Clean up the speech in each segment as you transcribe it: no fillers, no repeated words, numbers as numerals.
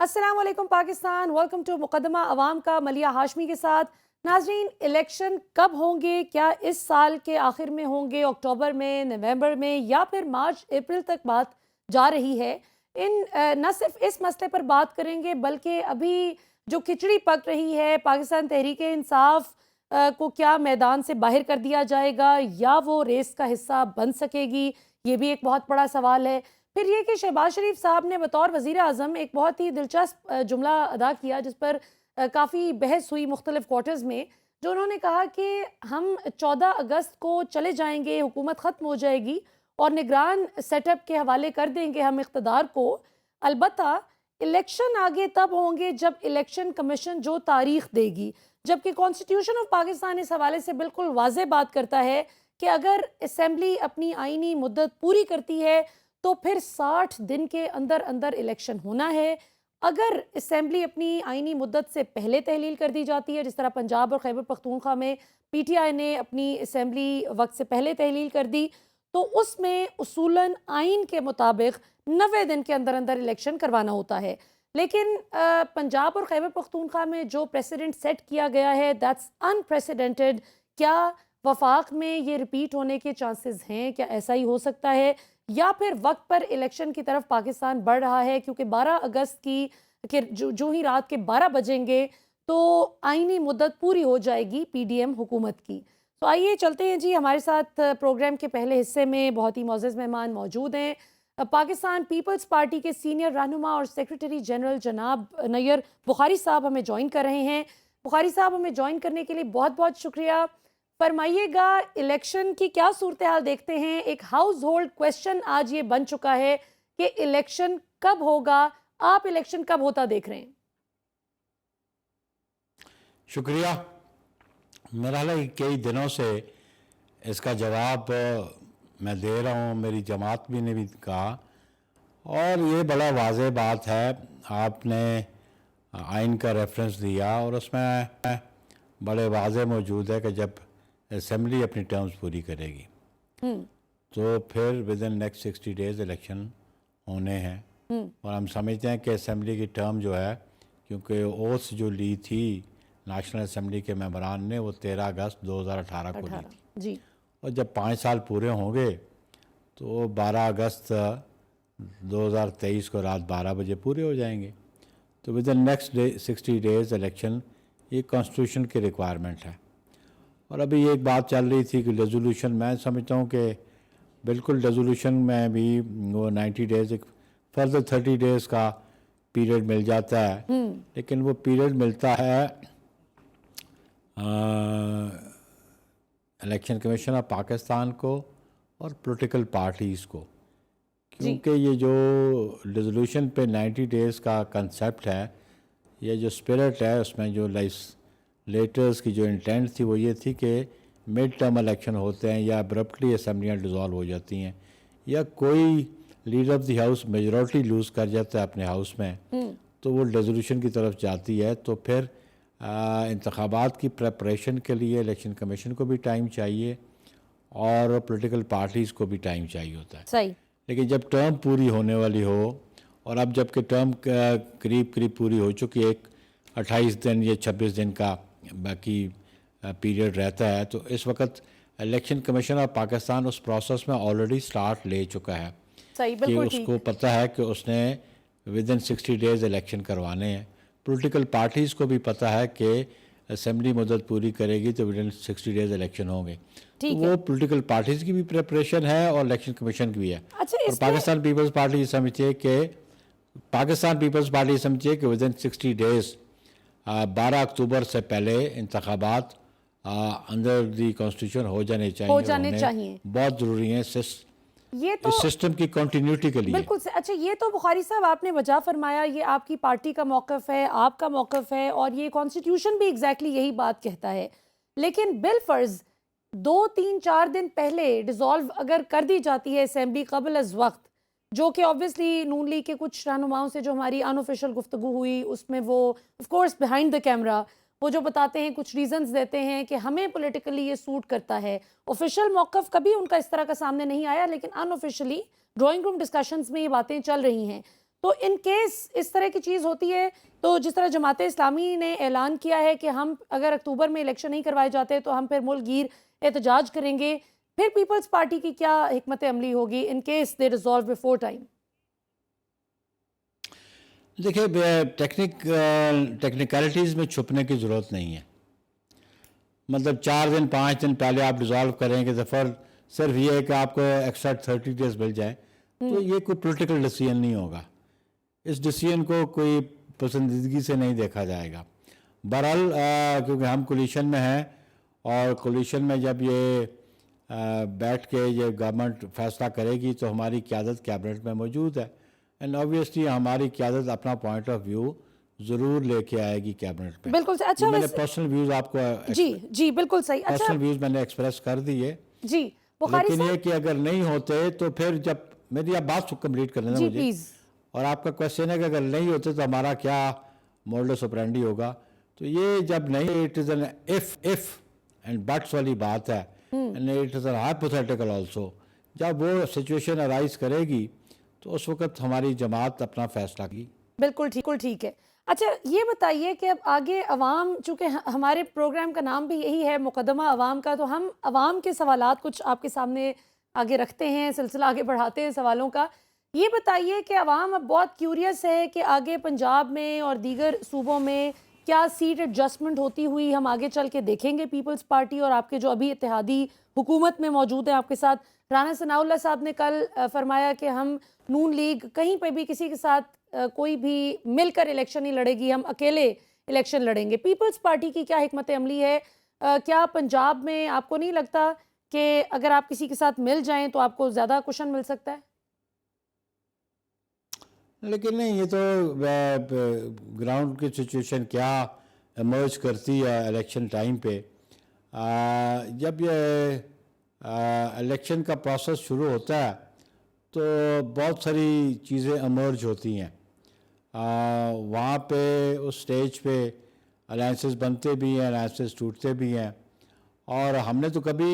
السلام علیکم Pakistan, welcome to مقدمہ عوام کا ملیہ ہاشمی کے ساتھ۔ ناظرین، الیکشن کب ہوں گے؟ کیا اس سال کے آخر میں ہوں گے، اکتوبر میں، نومبر میں، یا پھر مارچ اپریل تک بات جا رہی ہے؟ نہ صرف اس مسئلے پر بات کریں گے بلکہ ابھی جو کھچڑی پک رہی ہے، پاکستان تحریک انصاف کو کیا میدان سے باہر کر دیا جائے گا یا وہ ریس کا حصہ بن سکے گی؟ یہ بھی ایک بہت بڑا سوال ہے۔ پھر یہ کہ شہباز شریف صاحب نے بطور وزیر اعظم ایک بہت ہی دلچسپ جملہ ادا کیا جس پر کافی بحث ہوئی مختلف کوارٹرز میں، جو انہوں نے کہا کہ ہم 14 اگست کو چلے جائیں گے، حکومت ختم ہو جائے گی اور نگران سیٹ اپ کے حوالے کر دیں گے ہم اقتدار کو، البتہ الیکشن آگے تب ہوں گے جب الیکشن کمیشن جو تاریخ دے گی، جبکہ کانسٹیٹیوشن آف پاکستان اس حوالے سے بالکل واضح بات کرتا ہے کہ اگر اسمبلی اپنی آئینی مدت پوری کرتی ہے تو پھر 60 دن کے اندر اندر الیکشن ہونا ہے۔ اگر اسمبلی اپنی آئینی مدت سے پہلے تحلیل کر دی جاتی ہے، جس طرح پنجاب اور خیبر پختونخوا میں پی ٹی آئی نے اپنی اسمبلی وقت سے پہلے تحلیل کر دی، تو اس میں اصولاً آئین کے مطابق 90 دن کے اندر اندر الیکشن کروانا ہوتا ہے۔ لیکن پنجاب اور خیبر پختونخوا میں جو پریسیڈنٹ سیٹ کیا گیا ہے، دیٹس انپریسیڈنٹڈ۔ کیا وفاق میں یہ ریپیٹ ہونے کے چانسز ہیں؟ کیا ایسا ہی ہو سکتا ہے یا پھر وقت پر الیکشن کی طرف پاکستان بڑھ رہا ہے؟ کیونکہ 12 اگست کی جو ہی رات کے 12 بجیں گے تو آئینی مدت پوری ہو جائے گی پی ڈی ایم حکومت کی۔ تو آئیے چلتے ہیں جی، ہمارے ساتھ پروگرام کے پہلے حصے میں بہت ہی معزز مہمان موجود ہیں۔ پاکستان پیپلز پارٹی کے سینئر رہنما اور سیکریٹری جنرل جناب نیئر بخاری صاحب ہمیں جوائن کر رہے ہیں۔ بخاری صاحب ہمیں جوائن کرنے کے لیے بہت بہت شکریہ۔ فرمائیے گا، الیکشن کی کیا صورتحال دیکھتے ہیں؟ ایک ہاؤس ہولڈ کویسچن آج یہ بن چکا ہے کہ الیکشن کب ہوگا؟ آپ الیکشن کب ہوتا دیکھ رہے ہیں؟ شکریہ۔ میرا حال ہے کئی دنوں سے اس کا جواب میں دے رہا ہوں، میری جماعت بھی نے بھی کہا، اور یہ بڑا واضح بات ہے۔ آپ نے آئین کا ریفرنس دیا اور اس میں بڑے واضح موجود ہے کہ جب اسمبلی اپنی ٹرمز پوری کرے گی تو پھر with in next 60 days election ہونے ہیں۔ اور ہم سمجھتے ہیں کہ اسمبلی کی ٹرم جو ہے، کیونکہ اوتھ جو لی تھی نیشنل اسمبلی کے ممبران نے، وہ 13 اگست 2018 کو لی تھی، جی، اور جب 5 سال پورے ہوں گے تو 12 اگست 2023 کو رات 12 بجے پورے ہو جائیں گے۔ تو with in next 60 days election, یہ کانسٹیٹیوشن کی ریکوائرمنٹ ہے۔ اور ابھی یہ ایک بات چل رہی تھی کہ ریزولوشن، میں سمجھتا ہوں کہ بالکل ریزولوشن میں بھی وہ 90 ڈیز، ایک فردر 30 ڈیز کا پیریڈ مل جاتا ہے، لیکن وہ پیریڈ ملتا ہے الیکشن کمیشن آف پاکستان کو اور پولیٹیکل پارٹیز کو، کیونکہ یہ جو ریزولوشن پہ 90 ڈیز کا کنسیپٹ ہے، یہ جو اسپرٹ ہے، اس میں جو لیٹرز کی جو انٹینٹ تھی وہ یہ تھی کہ مڈ ٹرم الیکشن ہوتے ہیں یا ابرپٹلی اسمبلیاں ڈیزالو ہو جاتی ہیں، یا کوئی leader of the house majority lose کر جاتا ہے اپنے ہاؤس میں، تو وہ ریزولوشن کی طرف جاتی ہے۔ تو پھر انتخابات کی پریپریشن کے لیے الیکشن کمیشن کو بھی ٹائم چاہیے اور پولیٹیکل پارٹیز کو بھی ٹائم چاہیے ہوتا ہے۔ صحیح۔ لیکن جب ٹرم پوری ہونے والی ہو، اور اب جب کہ ٹرم قریب پوری ہو چکی ہے، ایک 28 دن یا 26 دن کا باقی پیریڈ رہتا ہے، تو اس وقت الیکشن کمیشن آف پاکستان اس پروسیس میں آلریڈی سٹارٹ لے چکا ہے صحیح، کہ بالکل اس ٹھیک۔ کو پتہ ہے کہ اس نے ود ان 60 ڈیز الیکشن کروانے ہیں۔ پولیٹیکل پارٹیز کو بھی پتہ ہے کہ اسمبلی مدت پوری کرے گی تو ود ان 60 ڈیز الیکشن ہوں گے، تو وہ پولیٹیکل پارٹیز کی بھی پریپریشن ہے اور الیکشن کمیشن کی بھی ہے۔ اچھا، اور پاکستان پیپلز پارٹی سمجھے کہ ود ان 60 ڈیز 12 اکتوبر سے پہلے انتخابات اندر دی کانسٹیٹیوشن ہو جانے چاہیے، بہت ضروری ہیں یہ تو اس سسٹم کی کنٹینیوٹی کے لیے۔ بالکل اچھا، یہ تو بخاری صاحب آپ نے وجہ فرمایا، یہ آپ کی پارٹی کا موقف ہے، آپ کا موقف ہے، اور یہ کانسٹیٹیوشن بھی ایگزیکٹلی یہی بات کہتا ہے۔ لیکن بالفرض 2-3-4 دن پہلے ڈیزالو اگر کر دی جاتی ہے اسمبلی قبل از وقت، جو کہ آبویسلی نون لیگ کے کچھ رہنماؤں سے جو ہماری ان آفیشیل گفتگو ہوئی، اس میں وہ of course behind the camera وہ جو بتاتے ہیں، کچھ ریزنز دیتے ہیں کہ ہمیں پولیٹیکلی یہ سوٹ کرتا ہے۔ آفیشیل موقف کبھی ان کا اس طرح کا سامنے نہیں آیا، لیکن ان آفیشیلی ڈرائنگ روم ڈسکشنز میں یہ باتیں چل رہی ہیں۔ تو ان کیس اس طرح کی چیز ہوتی ہے تو جس طرح جماعت اسلامی نے اعلان کیا ہے کہ ہم اگر اکتوبر میں الیکشن نہیں کروائے جاتے تو ہم پھر ملک گیر احتجاج کریں گے، پھر پیپلز پارٹی کی کیا حکمت عملی ہوگی in case they resolve before time? دیکھیے ٹیکنیکلٹیز میں چھپنے کی ضرورت نہیں ہے. مطلب 4 دن 5 دن پہلے آپ ریزالو کریں کہ ظفر صرف یہ ہے کہ آپ کو ایکسٹرا 30 days مل جائے، تو یہ کوئی پولیٹیکل ڈیسیژن نہیں ہوگا. اس ڈیسیژن کو کوئی پسندیدگی سے نہیں دیکھا جائے گا. بہرحال کیونکہ ہم کولیشن میں ہیں، اور کولیشن میں جب یہ بیٹھ کے یہ گورنمنٹ فیصلہ کرے گی تو ہماری قیادت کیبنٹ میں موجود ہے، اینڈ اوبویسلی ہماری قیادت اپنا پوائنٹ آف ویو ضرور لے کے آئے گی کیبنٹ میں. بالکل. اچھا میں نے پرسنل ویوز آپ کو جی بالکل صحیح. اچھا پرسنل ویوز میں نے ایکسپریس کر دیے. جی بخاری لیکن صاحب یہ کہ اگر نہیں ہوتے تو پھر جب میری آپ بات کمپلیٹ کر لینا جی مجھے، پلیز. اور آپ کا کوشچن ہے کہ اگر نہیں ہوتے تو ہمارا کیا موڈس آپرینڈی ہوگا. تو یہ جب نہیں، it is an if and bits والی بات ہے، and it is an hypothetical also. جب وہ سچویشن ارائز کرے گی تو اس وقت ہماری جماعت اپنا فیصلہ کی. بالکل ٹھیک ہے. اچھا یہ بتائیے کہ اب آگے عوام، چونکہ ہمارے پروگرام کا نام بھی یہی ہے مقدمہ عوام کا، تو ہم عوام کے سوالات کچھ آپ کے سامنے آگے رکھتے ہیں، سلسلہ آگے بڑھاتے ہیں سوالوں کا. یہ بتائیے کہ عوام اب بہت کیوریس ہے کہ آگے پنجاب میں اور دیگر صوبوں میں کیا سیٹ ایڈجسٹمنٹ ہوتی ہوئی ہم آگے چل کے دیکھیں گے پیپلز پارٹی اور آپ کے جو ابھی اتحادی حکومت میں موجود ہیں آپ کے ساتھ. رانا ثناء اللہ صاحب نے کل فرمایا کہ ہم نون لیگ کہیں پہ بھی کسی کے ساتھ کوئی بھی مل کر الیکشن نہیں لڑے گی، ہم اکیلے الیکشن لڑیں گے. پیپلز پارٹی کی کیا حکمت عملی ہے؟ کیا پنجاب میں آپ کو نہیں لگتا کہ اگر آپ کسی کے ساتھ مل جائیں تو آپ کو زیادہ کوشن مل سکتا ہے؟ لیکن نہیں، یہ تو گراؤنڈ کی سچویشن کیا ایمرج کرتی ہے الیکشن ٹائم پہ. جب یہ الیکشن کا پروسیس شروع ہوتا ہے تو بہت ساری چیزیں ایمرج ہوتی ہیں. وہاں پہ اس سٹیج پہ الائنسز بنتے بھی ہیں، الائنسز ٹوٹتے بھی ہیں. اور ہم نے تو کبھی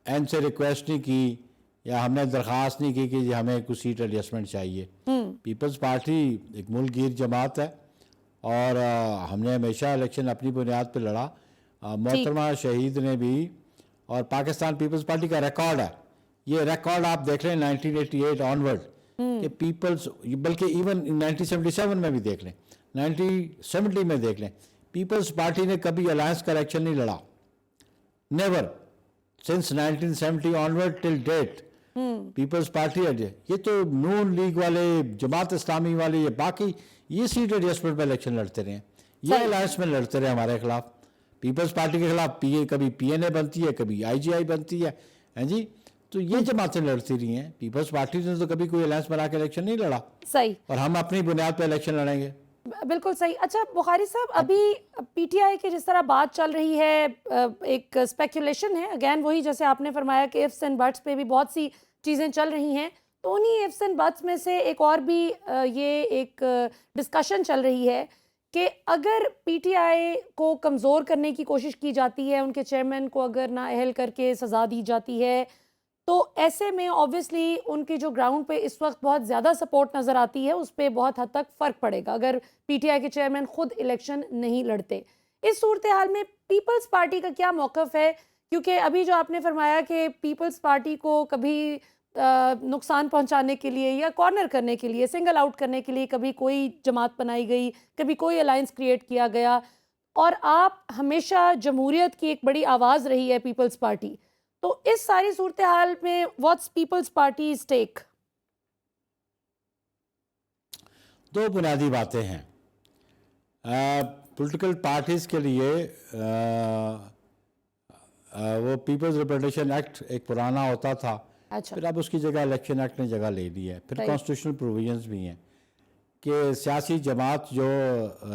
این سے ریکویسٹ نہیں کی یا ہم نے درخواست نہیں کی کہ ہمیں کچھ سیٹ ایڈجسٹمنٹ چاہیے. پیپلز پارٹی ایک ملک گیر جماعت ہے، اور ہم نے ہمیشہ الیکشن اپنی بنیاد پہ لڑا. محترمہ شہید نے بھی، اور پاکستان پیپلز پارٹی کا ریکارڈ ہے، یہ ریکارڈ آپ دیکھ لیں 1988 آنورڈ کہ پیپلز، بلکہ ایون 1977 میں بھی دیکھ لیں، 1970 میں دیکھ لیں، پیپلز پارٹی نے کبھی الائنس کا الیکشن نہیں لڑا. Never since 1970 onward till date Peoples Party. یہ تو نون لیگ والے، جماعت اسلامی والے، یہ باقی یہ سیٹ ایڈجسٹمنٹ میں الیکشن لڑتے رہے ہیں، یہ الائنس میں لڑتے رہے ہمارے خلاف. پیپلز پارٹی کے خلاف کبھی پی این اے بنتی ہے، کبھی آئی جی آئی بنتی ہے، ہاں جی. تو یہ جماعتیں لڑتی رہی ہیں. پیپلز پارٹی نے تو کبھی کوئی الائنس بنا کے الیکشن نہیں لڑا. صحیح. اور ہم اپنی بنیاد پہ الیکشن لڑیں گے. بالکل صحیح. اچھا بخاری صاحب، ابھی پی ٹی آئی کی جس طرح بات چل رہی ہے، ایک اسپیکولیشن ہے، اگین وہی جیسے آپ نے فرمایا کہ ifs اینڈ بٹس پہ بھی بہت سی چیزیں چل رہی ہیں، تو انہی ifs اینڈ بٹس میں سے ایک اور بھی یہ ایک ڈسکشن چل رہی ہے کہ اگر پی ٹی آئی کو کمزور کرنے کی کوشش کی جاتی ہے، ان کے چیئرمین کو اگر نااہل کر کے سزا دی جاتی ہے، تو ایسے میں اوبویسلی ان کی جو گراؤنڈ پہ اس وقت بہت زیادہ سپورٹ نظر آتی ہے اس پہ بہت حد تک فرق پڑے گا اگر پی ٹی آئی کے چیئرمین خود الیکشن نہیں لڑتے. اس صورتحال میں پیپلز پارٹی کا کیا موقف ہے؟ کیونکہ ابھی جو آپ نے فرمایا کہ پیپلز پارٹی کو کبھی نقصان پہنچانے کے لیے یا کارنر کرنے کے لیے، سنگل آؤٹ کرنے کے لیے کبھی کوئی جماعت بنائی گئی، کبھی کوئی الائنس کریٹ کیا گیا، اور آپ ہمیشہ جمہوریت کی ایک بڑی آواز رہی ہے پیپلز پارٹی. تو اس ساری صورتحال میں واٹس پیپلز پارٹی اسٹیک؟ دو بنیادی باتیں ہیں. پولیٹیکل پارٹیز کے لیے وہ پیپلز ریپرزنٹیشن ایکٹ ایک پرانا ہوتا تھا، پھر اب اس کی جگہ الیکشن ایکٹ نے جگہ لے لی ہے. پھر کانسٹیٹیوشنل پروویژنز بھی ہیں کہ سیاسی جماعت جو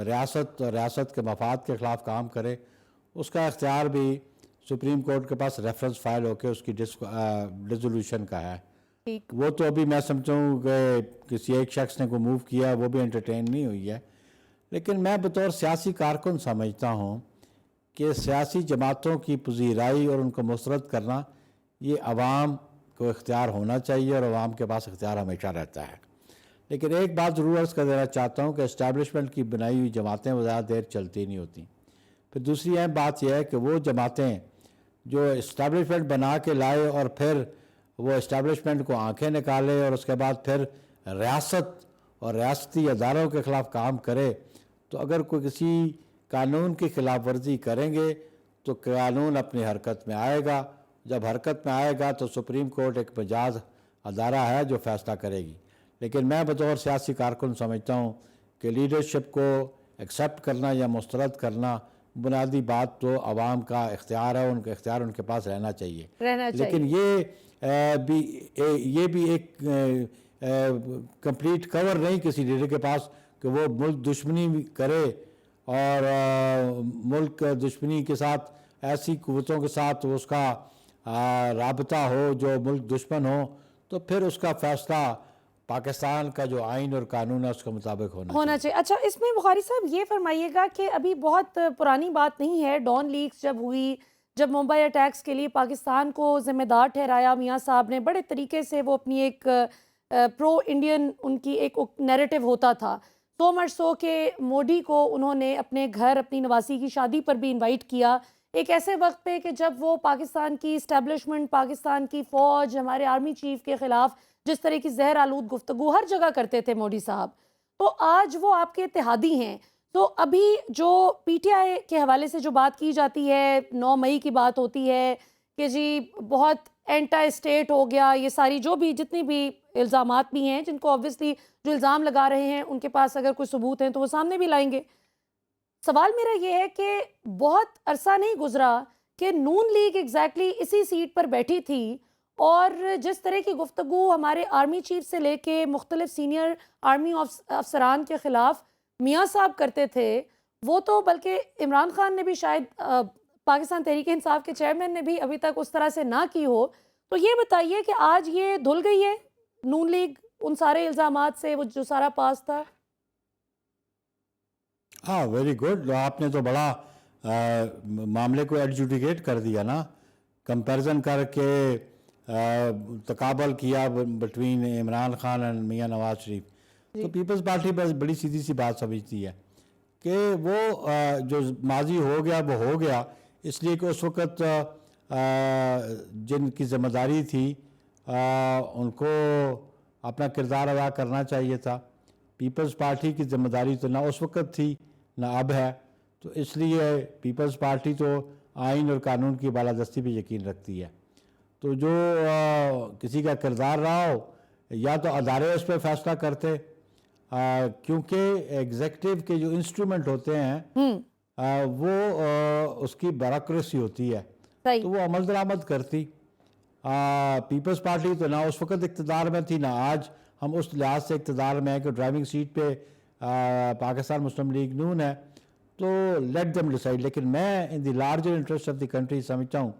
ریاست اور ریاست کے مفاد کے خلاف کام کرے اس کا اختیار بھی سپریم کورٹ کے پاس ریفرنس فائل ہو کے اس کی ڈیزولوشن کا ہے. وہ تو ابھی میں سمجھتا ہوں کہ کسی ایک شخص نے کو موو کیا، وہ بھی انٹرٹین نہیں ہوئی ہے. لیکن میں بطور سیاسی کارکن سمجھتا ہوں کہ سیاسی جماعتوں کی پذیرائی اور ان کو مسترد کرنا یہ عوام کو اختیار ہونا چاہیے، اور عوام کے پاس اختیار ہمیشہ رہتا ہے. لیکن ایک بات ضرور عرض کر دینا چاہتا ہوں کہ اسٹیبلشمنٹ کی بنائی ہوئی جماعتیں زیادہ دیر چلتی نہیں ہوتیں. پھر دوسری اہم بات یہ ہے کہ وہ جماعتیں جو اسٹیبلشمنٹ بنا کے لائے اور پھر وہ اسٹیبلشمنٹ کو آنکھیں نکالے اور اس کے بعد پھر ریاست اور ریاستی اداروں کے خلاف کام کرے، تو اگر کوئی کسی قانون کی خلاف ورزی کریں گے تو قانون اپنی حرکت میں آئے گا. جب حرکت میں آئے گا تو سپریم کورٹ ایک مجاز ادارہ ہے جو فیصلہ کرے گی. لیکن میں بطور سیاسی کارکن سمجھتا ہوں کہ لیڈرشپ کو ایکسیپٹ کرنا یا مسترد کرنا بنیادی بات تو عوام کا اختیار ہے، ان کا اختیار ان کے پاس رہنا چاہیے. لیکن یہ بھی ایک کمپلیٹ کور نہیں کسی لیڈر کے پاس کہ وہ ملک دشمنی کرے اور ملک دشمنی کے ساتھ ایسی قوتوں کے ساتھ اس کا رابطہ ہو جو ملک دشمن ہو، تو پھر اس کا فیصلہ پاکستان کا جو آئین اور قانون ہے اس کے مطابق ہونا چاہیے. اچھا، اس میں بخاری صاحب یہ فرمائیے گا کہ ابھی بہت پرانی بات نہیں ہے، ڈان لیکس جب ہوئی، جب ممبئی اٹیکس کے لیے پاکستان کو ذمہ دار ٹھہرایا میاں صاحب نے، بڑے طریقے سے وہ اپنی ایک پرو انڈین ان کی ایک نیریٹو ہوتا تھا، سو مچ سو کہ مودی کو انہوں نے اپنے گھر اپنی نواسی کی شادی پر بھی انوائٹ کیا، ایک ایسے وقت پہ کہ جب وہ پاکستان کی اسٹیبلشمنٹ، پاکستان کی فوج، ہمارے آرمی چیف کے خلاف جس طرح کی زہر آلود گفتگو ہر جگہ کرتے تھے مودی صاحب، تو آج وہ آپ کے اتحادی ہیں. تو ابھی جو پی ٹی آئی کے حوالے سے جو بات کی جاتی ہے، 9 مئی کی بات ہوتی ہے کہ جی بہت اینٹا اسٹیٹ ہو گیا، یہ ساری جو بھی جتنی بھی الزامات بھی ہیں جن کو آبویسلی جو الزام لگا رہے ہیں ان کے پاس اگر کوئی ثبوت ہیں تو وہ سامنے بھی لائیں گے. سوال میرا یہ ہے کہ بہت عرصہ نہیں گزرا کہ نون لیگ ایگزیکٹلی اسی سیٹ پر بیٹھی تھی اور جس طرح کی گفتگو ہمارے آرمی چیف سے لے کے مختلف سینئر آرمی افسران کے خلاف میاں صاحب کرتے تھے، وہ تو بلکہ عمران خان نے بھی شاید پاکستان تحریک انصاف کے چیئرمین نے بھی ابھی تک اس طرح سے نہ کی ہو. تو یہ بتائیے کہ آج یہ دھل گئی ہے نون لیگ ان سارے الزامات سے، وہ جو سارا پاس تھا؟ ہاں، ویری گڈ. آپ نے تو بڑا معاملے کو ایڈجوڈیکیٹ کر دیا نا، کمپیرزن کر کے تقابل کیا بٹوین عمران خان اور میاں نواز شریف. تو پیپلز پارٹی بس بڑی سیدھی سی بات سمجھتی ہے کہ وہ جو ماضی ہو گیا وہ ہو گیا، اس لیے کہ اس وقت جن کی ذمہ داری تھی ان کو اپنا کردار ادا کرنا چاہیے تھا. پیپلز پارٹی کی ذمہ داری تو نہ اس وقت تھی نہ اب ہے، تو اس لیے پیپلز پارٹی تو آئین اور قانون کی بالادستی پہ یقین رکھتی ہے. تو جو کسی کا کردار رہا ہو یا تو ادارے اس پہ فیصلہ کرتے، کیونکہ ایگزیکٹو کے جو انسٹرومنٹ ہوتے ہیں وہ اس کی بیوروکریسی ہوتی ہے، تو وہ عمل درآمد کرتی. پیپلز پارٹی تو نہ اس وقت اقتدار میں تھی نہ آج. ہم اس لحاظ سے اقتدار میں ہے کہ ڈرائیونگ سیٹ پہ پاکستان مسلم لیگ نون ہے، تو لیٹ دم ڈیسائیڈ. لیکن میں in the larger interest of the country سمجھتا ہوں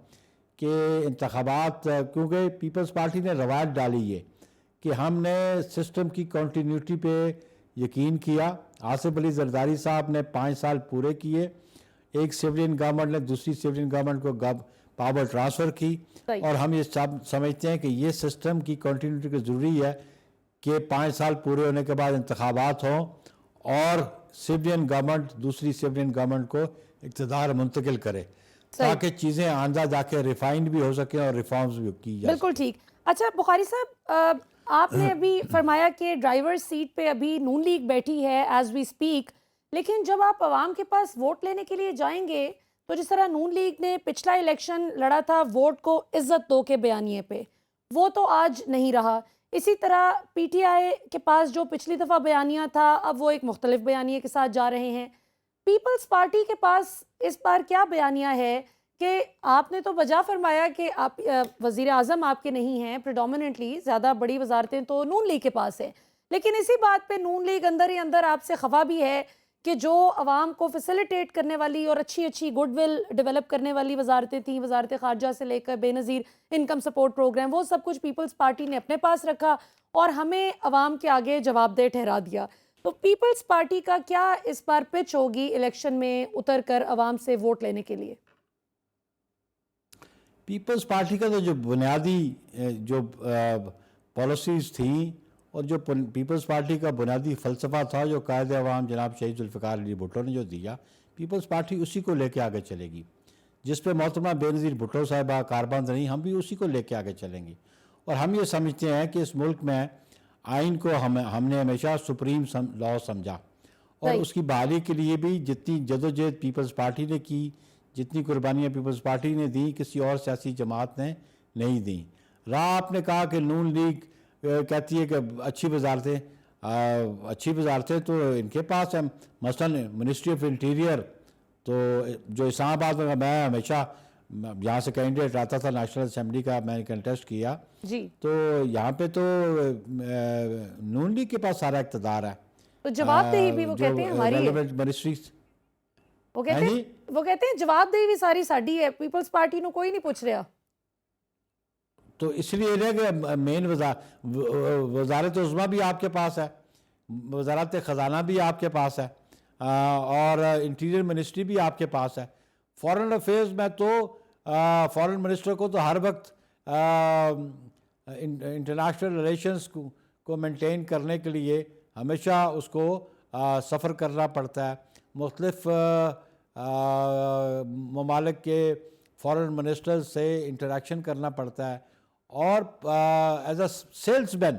کہ انتخابات، کیونکہ پیپلز پارٹی نے روایت ڈالی ہے کہ ہم نے سسٹم کی کنٹینیوٹی پہ یقین کیا. آصف علی زرداری صاحب نے 5 سال پورے کیے، ایک سویلین گورنمنٹ نے دوسری سویلین گورنمنٹ کو پاور ٹرانسفر کی، اور ہم یہ سب سمجھتے ہیں کہ یہ سسٹم کی کنٹینیوٹی کو ضروری ہے کہ 5 سال پورے ہونے کے بعد انتخابات ہوں اور سویلین گورنمنٹ دوسری سویلین گورنمنٹ کو اقتدار منتقل کرے، تاکہ چیزیں آندہ جا کے ریفائنڈ بھی ہو سکیں اور ریفارمز بھی کی جائیں. بالکل ٹھیک. اچھا بخاری صاحب، آپ نے ابھی فرمایا کہ ڈرائیور سیٹ پہ ابھی نون لیگ بیٹھی ہے ایز وی اسپیک، لیکن جب آپ عوام کے پاس ووٹ لینے کے لیے جائیں گے تو جس طرح نون لیگ نے پچھلا الیکشن لڑا تھا ووٹ کو عزت دو کے بیانیے پہ، وہ تو آج نہیں رہا. اسی طرح پی ٹی آئی کے پاس جو پچھلی دفعہ بیانیہ تھا اب وہ ایک مختلف بیانیے کے ساتھ جا رہے ہیں. پیپلز پارٹی کے پاس اس بار کیا بیانیہ ہے؟ کہ آپ نے تو وجہ فرمایا کہ آپ وزیر اعظم آپ کے نہیں ہیں، پریڈومیننٹلی زیادہ بڑی وزارتیں تو نون لیگ کے پاس ہیں، لیکن اسی بات پہ نون لیگ اندر ہی اندر آپ سے خفا بھی ہے کہ جو عوام کو فیسیلیٹیٹ کرنے والی اور اچھی گڈ ول ڈیولپ کرنے والی وزارتیں تھیں، وزارت خارجہ سے لے کر بے نظیر انکم سپورٹ پروگرام، وہ سب کچھ پیپلز پارٹی نے اپنے پاس رکھا اور ہمیں عوام کے آگے جواب دہ ٹھہرا دیا. تو پیپلز پارٹی کا کیا اس بار پچ ہوگی الیکشن میں اتر کر عوام سے ووٹ لینے کے لیے؟ پیپلز پارٹی کا تو جو بنیادی جو پالیسیز تھیں اور جو پیپلز پارٹی کا بنیادی فلسفہ تھا جو قائد عوام جناب شہید ذوالفقار علی بھٹو نے جو دیا، پیپلز پارٹی اسی کو لے کے آگے چلے گی، جس پہ محترمہ بے نظیر بھٹو صاحبہ کاربند رہی، ہم بھی اسی کو لے کے آگے چلیں گے۔ اور ہم یہ سمجھتے ہیں کہ اس ملک میں آئین کو ہم نے ہمیشہ سپریم لا سمجھا، اور اس کی بحالی کے لیے بھی جتنی جدوجہد پیپلز پارٹی نے کی، جتنی قربانیاں پیپلز پارٹی نے دیں، کسی اور سیاسی جماعت نے نہیں دیں۔ رہا آپ نے کہا کہ نون لیگ کہتی ہے کہ اچھی وزارتیں تو ان کے پاس ہیں، مثلا منسٹری آف انٹیریئر، تو جو اسلام آباد میں ہمیشہ یہاں سے کینڈیڈیٹ آتا تھا نیشنل اسمبلی کا، میں نے کنٹیسٹ کیا، جی، تو یہاں پہ تو نون لیگ کے پاس سارا اقتدار ہے۔ تو جواب دہی بھی وہ کہتے ہیں ہماری ہے، منسٹریز وہ کہتے ہیں جواب دہی بھی ساری ساڈی ہے، پیپلز پارٹی نو کوئی نہیں پوچھ رہا۔ تو اس لیے کہ مین وزارت عظمیٰ بھی آپ کے پاس ہے، وزارت خزانہ بھی آپ کے پاس ہے، اور انٹیریئر منسٹری بھی آپ کے پاس ہے۔ فارن افیئرز میں تو فارن منسٹر کو تو ہر وقت انٹرنیشنل ریلیشنز کو مینٹین کرنے کے لیے ہمیشہ اس کو سفر کرنا پڑتا ہے، مختلف ممالک کے فارن منسٹرز سے انٹریکشن کرنا پڑتا ہے، اور as a sales man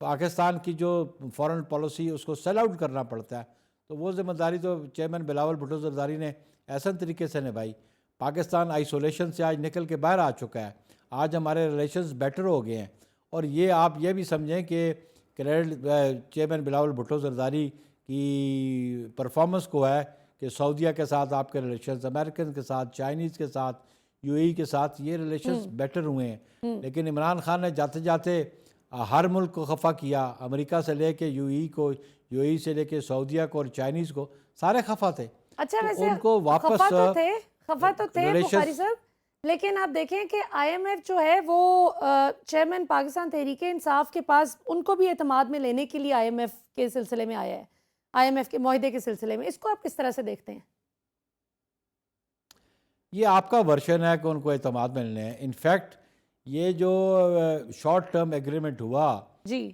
Pakistan کی جو فارن پالیسی اس کو سیل آؤٹ کرنا پڑتا ہے۔ تو وہ ذمہ داری تو چیئرمین بلاول بھٹو زرداری نے احسن طریقے سے نبھائی۔ پاکستان آئسولیشن سے آج نکل کے باہر آ چکا ہے، آج ہمارے ریلیشنز بیٹر ہو گئے ہیں، اور یہ آپ یہ بھی سمجھیں کہ چیئرمین بلاول بھٹو زرداری کی پرفارمنس کو ہے کہ سعودیہ کے ساتھ آپ کے ریلیشنز، امریکن کے ساتھ، چائنیز کے ساتھ، یو اے ای کے ساتھ یہ ریلیشنز بیٹر ہوئے ہیں۔ لیکن عمران خان نے جاتے جاتے ہر ملک کو خفا کیا، امریکہ سے لے کے یو اے ای کو، یو اے ای سے لے کے سعودیہ کو اور چائنیز کو، سارے خفا تھے۔ اچھا، ویسے ان کو واپس خفا تو تھے بخاری صاحب، لیکن آپ دیکھیں کہ آئی ایم ایف جو ہے وہ چیئرمین پاکستان تحریک انصاف کے پاس ان کو بھی اعتماد میں لینے کے لیے آئی ایم ایف کے سلسلے میں آیا ہے، آئی ایم ایف کے معاہدے کے سلسلے میں، اس کو آپ کس طرح سے دیکھتے ہیں؟ یہ آپ کا ورشن ہے کہ ان کو اعتماد میں لینے ہیں۔ انفیکٹ یہ جو شارٹ ٹرم ایگریمنٹ ہوا، جی،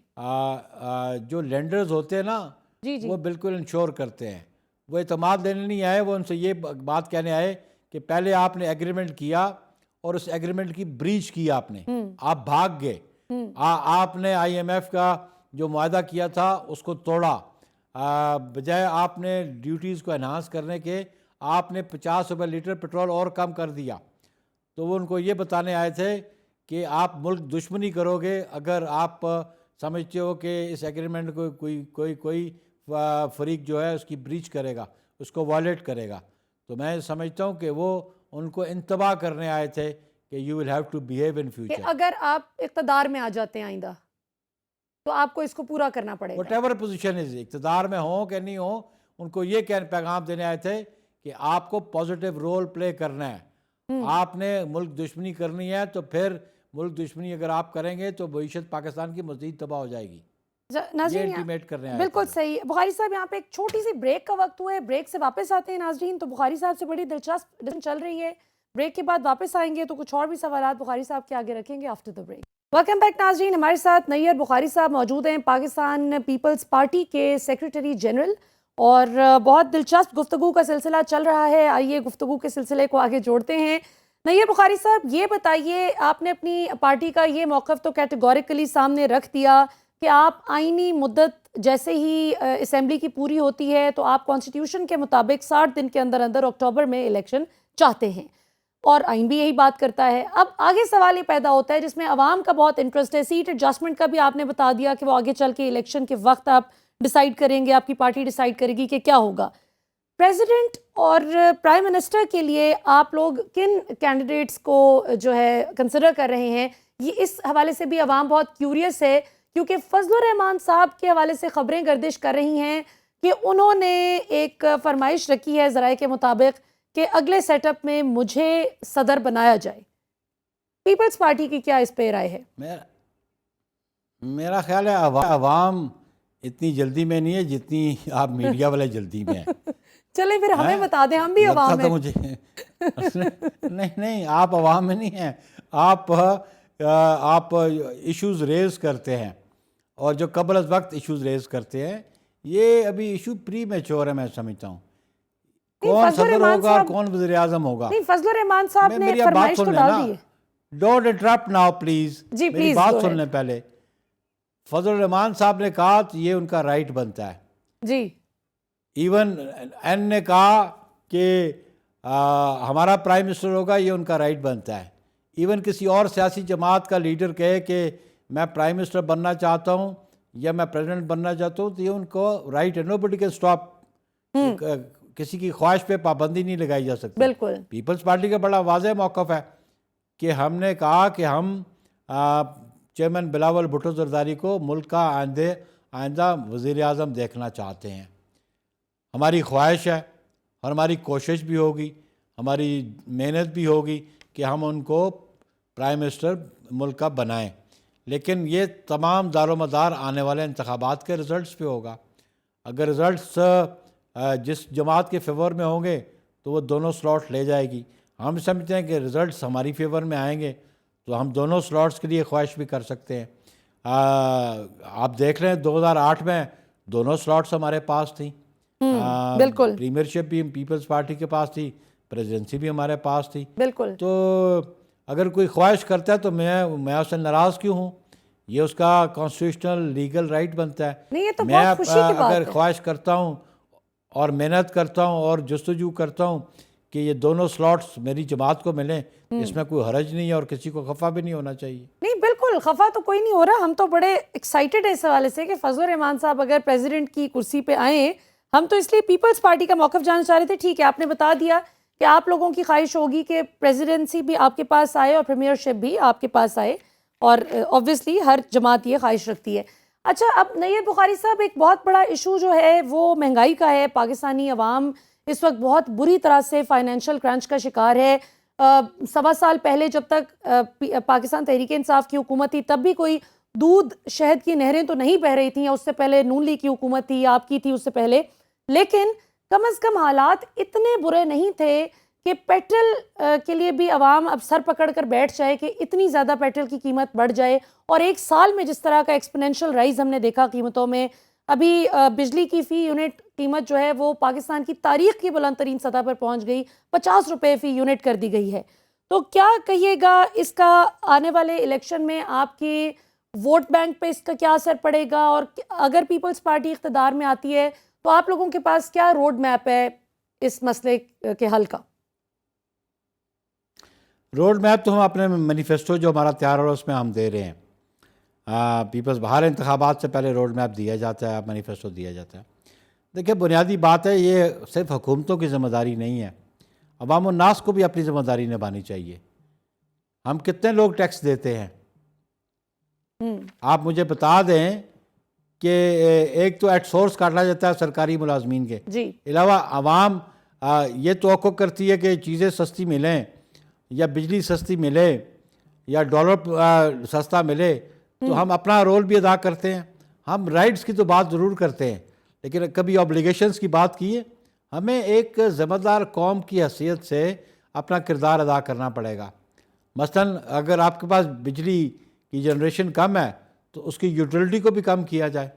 جو لینڈرز ہوتے ہیں نا، جی جی، وہ بالکل انشور کرتے ہیں، وہ اعتماد لینے نہیں آئے، وہ ان سے یہ بات کہنے آئے کہ پہلے آپ نے ایگریمنٹ کیا اور اس ایگریمنٹ کی بریچ کی، آپ نے، آپ بھاگ گئے، آپ نے آئی ایم ایف کا جو معاہدہ کیا تھا اس کو توڑا، بجائے آپ نے ڈیوٹیز کو انہانس کرنے کے آپ نے 50 روپے لیٹر پیٹرول اور کم کر دیا۔ تو وہ ان کو یہ بتانے آئے تھے کہ آپ ملک دشمنی کرو گے اگر آپ سمجھتے ہو کہ اس ایگریمنٹ کو کوئی فریق جو ہے اس کی بریچ کرے گا، اس کو وائلیٹ کرے گا۔ تو میں سمجھتا ہوں کہ وہ ان کو انتباہ کرنے آئے تھے کہ you will have to behave in future, کہ اگر آپ اقتدار میں آ جاتے ہیں آئندہ تو آپ کو اس کو پورا کرنا پڑے گا، وٹ ایور پوزیشن از، اقتدار میں ہوں کہ نہیں ہوں، ان کو یہ پیغام دینے آئے تھے کہ آپ کو پازیٹیو رول پلے کرنا ہے۔ آپ نے ملک دشمنی کرنی ہے تو پھر ملک دشمنی اگر آپ کریں گے تو معیشت پاکستان کی مزید تباہ ہو جائے گی۔ ناظرین انٹیمیٹ کرنے آئے بالکل صحیح۔ بخاری صاحب یہاں پہ ایک چھوٹی سی بریک کا وقت ہوا ہے، بریک سے واپس آتے ہیں ناظرین۔ تو بخاری صاحب سے بڑی دلچسپ ڈسکشن چل رہی ہے، بریک کے بعد واپس آئیں گے تو کچھ اور بھی سوالات بخاری صاحب کے آگے رکھیں گے after the break. Welcome back ناظرین، ہمارے ساتھ نیئر بخاری صاحب موجود ہیں، پاکستان پیپلز پارٹی کے سیکریٹری جنرل، اور بہت دلچسپ گفتگو کا سلسلہ چل رہا ہے۔ آئیے گفتگو کے سلسلے کو آگے جوڑتے ہیں۔ نیئر بخاری صاحب، یہ بتائیے، آپ نے اپنی پارٹی کا یہ موقف تو کیٹیگوریکلی سامنے رکھ دیا کہ آپ آئینی مدت جیسے ہی اسمبلی کی پوری ہوتی ہے تو آپ کانسٹیٹیوشن کے مطابق 60 دن کے اندر اندر اکتوبر میں الیکشن چاہتے ہیں، اور آئین بھی یہی بات کرتا ہے۔ اب آگے سوال یہ پیدا ہوتا ہے جس میں عوام کا بہت انٹرسٹ ہے، سیٹ ایڈجسٹمنٹ کا بھی آپ نے بتا دیا کہ وہ آگے چل کے الیکشن کے وقت آپ ڈیسائیڈ کریں گے، آپ کی پارٹی ڈیسائیڈ کرے گی کہ کیا ہوگا۔ پریزیڈنٹ اور پرائم منسٹر کے لیے آپ لوگ کن کینڈیڈیٹس کو جو ہے کنسیڈر کر رہے ہیں؟ یہ اس حوالے سے بھی عوام بہت کیوریس ہے، کیونکہ فضل الرحمان صاحب کے حوالے سے خبریں گردش کر رہی ہیں کہ انہوں نے ایک فرمائش رکھی ہے ذرائع کے مطابق کہ اگلے سیٹ اپ میں مجھے صدر بنایا جائے۔ پیپلز پارٹی کی کیا اس پہ رائے ہے؟ میرا خیال ہے عوام اتنی جلدی میں نہیں ہے جتنی آپ میڈیا والے جلدی میں ہیں۔ چلیں پھر ہمیں بتا دیں، ہم بھی عوام ہیں۔ مجھے نہیں، آپ عوام میں نہیں ہیں، آپ ایشوز ریز کرتے ہیں اور جو قبل از وقت ایشوز ریز کرتے ہیں یہ ابھی ایشو پری میچور ہے. میں سمجھتا ہوں کون صدر ہوگا اور کون وزیر اعظم ہوگا. نہیں فضل الرحمان صاحب نے میری فرمائش بات تو سن ڈال لینا, دی ہے. ڈونٹ انٹرپٹ ناؤ پلیز, جی میری پلیز بات سن لیں پہلے. فضل الرحمان صاحب نے کہا تو یہ ان کا رائٹ بنتا ہے. جی ایون این نے کہا کہ ہمارا پرائم منسٹر ہوگا, یہ ان کا رائٹ بنتا ہے. ایون کسی اور سیاسی جماعت کا لیڈر کہے کہ میں پرائم منسٹر بننا چاہتا ہوں یا میں پریزیڈنٹ بننا چاہتا ہوں تو یہ ان کو رائٹ ہے. Nobody can stop. کسی کی خواہش پہ پابندی نہیں لگائی جا سکتی. بالکل. پیپلز پارٹی کا بڑا واضح موقف ہے کہ ہم نے کہا کہ ہم چیئرمین بلاول بھٹو زرداری کو ملک کا آئندہ وزیر اعظم دیکھنا چاہتے ہیں. ہماری خواہش ہے اور ہماری کوشش بھی ہوگی, ہماری محنت بھی ہوگی کہ ہم ان کو پرائم منسٹر ملک کا بنائیں. لیکن یہ تمام دار و مدار آنے والے انتخابات کے رزلٹس پہ ہوگا. اگر رزلٹس جس جماعت کے فیور میں ہوں گے تو وہ دونوں سلاٹ لے جائے گی. ہم سمجھتے ہیں کہ رزلٹس ہماری فیور میں آئیں گے تو ہم دونوں سلاٹس کے لیے خواہش بھی کر سکتے ہیں. آپ دیکھ رہے ہیں 2008 میں دونوں سلاٹس ہمارے پاس تھیں. بالکل. پریمیئرشپ بھی پیپلز پارٹی کے پاس تھی, پریزیڈنسی بھی ہمارے پاس تھی. بالکل. تو اگر کوئی خواہش کرتا ہے تو میں اس سے ناراض کیوں ہوں؟ یہ اس کا کانسٹیٹیوشنل لیگل رائٹ بنتا ہے. نہیں یہ تو میں بہت خوشی کی بات اگر ہے. خواہش کرتا ہوں اور محنت کرتا ہوں اور جستجو کرتا ہوں کہ یہ دونوں سلاٹس میری جماعت کو ملیں, اس میں کوئی حرج نہیں ہے اور کسی کو خفا بھی نہیں ہونا چاہیے. نہیں بالکل خفا تو کوئی نہیں ہو رہا. ہم تو بڑے ایکسائٹیڈ ہیں اس حوالے سے کہ فضل الرحمان صاحب اگر پریزیڈنٹ کی کرسی پہ آئیں. ہم تو اس لیے پیپلز پارٹی کا موقف جاننا چاہ رہے تھے. ٹھیک ہے آپ نے بتا دیا کہ آپ لوگوں کی خواہش ہوگی کہ پریزیڈنسی بھی آپ کے پاس آئے اور پریمیئرشپ بھی آپ کے پاس آئے, اور اوبویسلی ہر جماعت یہ خواہش رکھتی ہے. اچھا اب نیب بخاری صاحب ایک بہت بڑا ایشو جو ہے وہ مہنگائی کا ہے. پاکستانی عوام اس وقت بہت بری طرح سے فائنینشیل کرنچ کا شکار ہے. 1.25 سال پہلے جب تک پاکستان تحریک انصاف کی حکومت تھی تب بھی کوئی دودھ شہد کی نہریں تو نہیں بہہ رہی تھیں, اس سے پہلے نون لیگ کی حکومت تھی, آپ کی تھی اس سے پہلے. لیکن کم از کم حالات اتنے برے نہیں تھے کہ پیٹرول کے لیے بھی عوام اب سر پکڑ کر بیٹھ جائے کہ اتنی زیادہ پیٹرول کی قیمت بڑھ جائے. اور ایک سال میں جس طرح کا ایکسپونینشل رائز ہم نے دیکھا قیمتوں میں, ابھی بجلی کی فی یونٹ قیمت جو ہے وہ پاکستان کی تاریخ کی بلند ترین سطح پر پہنچ گئی, 50 روپے فی یونٹ کر دی گئی ہے. تو کیا کہیے گا اس کا آنے والے الیکشن میں آپ کی ووٹ بینک پہ اس کا کیا اثر پڑے گا, اور اگر پیپلز پارٹی اقتدار میں آتی ہے تو آپ لوگوں کے پاس کیا روڈ میپ ہے اس مسئلے کے حل کا؟ روڈ میپ تو ہم اپنے مینیفیسٹو جو ہمارا تیار ہو رہا ہے اس میں ہم دے رہے ہیں. پیپلز باہر انتخابات سے پہلے روڈ میپ دیا جاتا ہے, مینیفیسٹو دیا جاتا ہے. دیکھیں بنیادی بات ہے یہ صرف حکومتوں کی ذمہ داری نہیں ہے, عوام الناس کو بھی اپنی ذمہ داری نبھانی چاہیے. ہم کتنے لوگ ٹیکس دیتے ہیں آپ مجھے بتا دیں کہ ایک تو ایٹ سورس کاٹا جاتا ہے سرکاری ملازمین کے علاوہ عوام یہ توقع کرتی ہے کہ چیزیں سستی ملیں یا بجلی سستی ملے یا ڈالر سستا ملے تو ہم اپنا رول بھی ادا کرتے ہیں. ہم رائٹس کی تو بات ضرور کرتے ہیں لیکن کبھی آبلیگیشنز کی بات کی ہے. ہمیں ایک ذمہ دار قوم کی حیثیت سے اپنا کردار ادا کرنا پڑے گا. مثلاً اگر آپ کے پاس بجلی کی جنریشن کم ہے تو اس کی یوٹیلٹی کو بھی کم کیا جائے.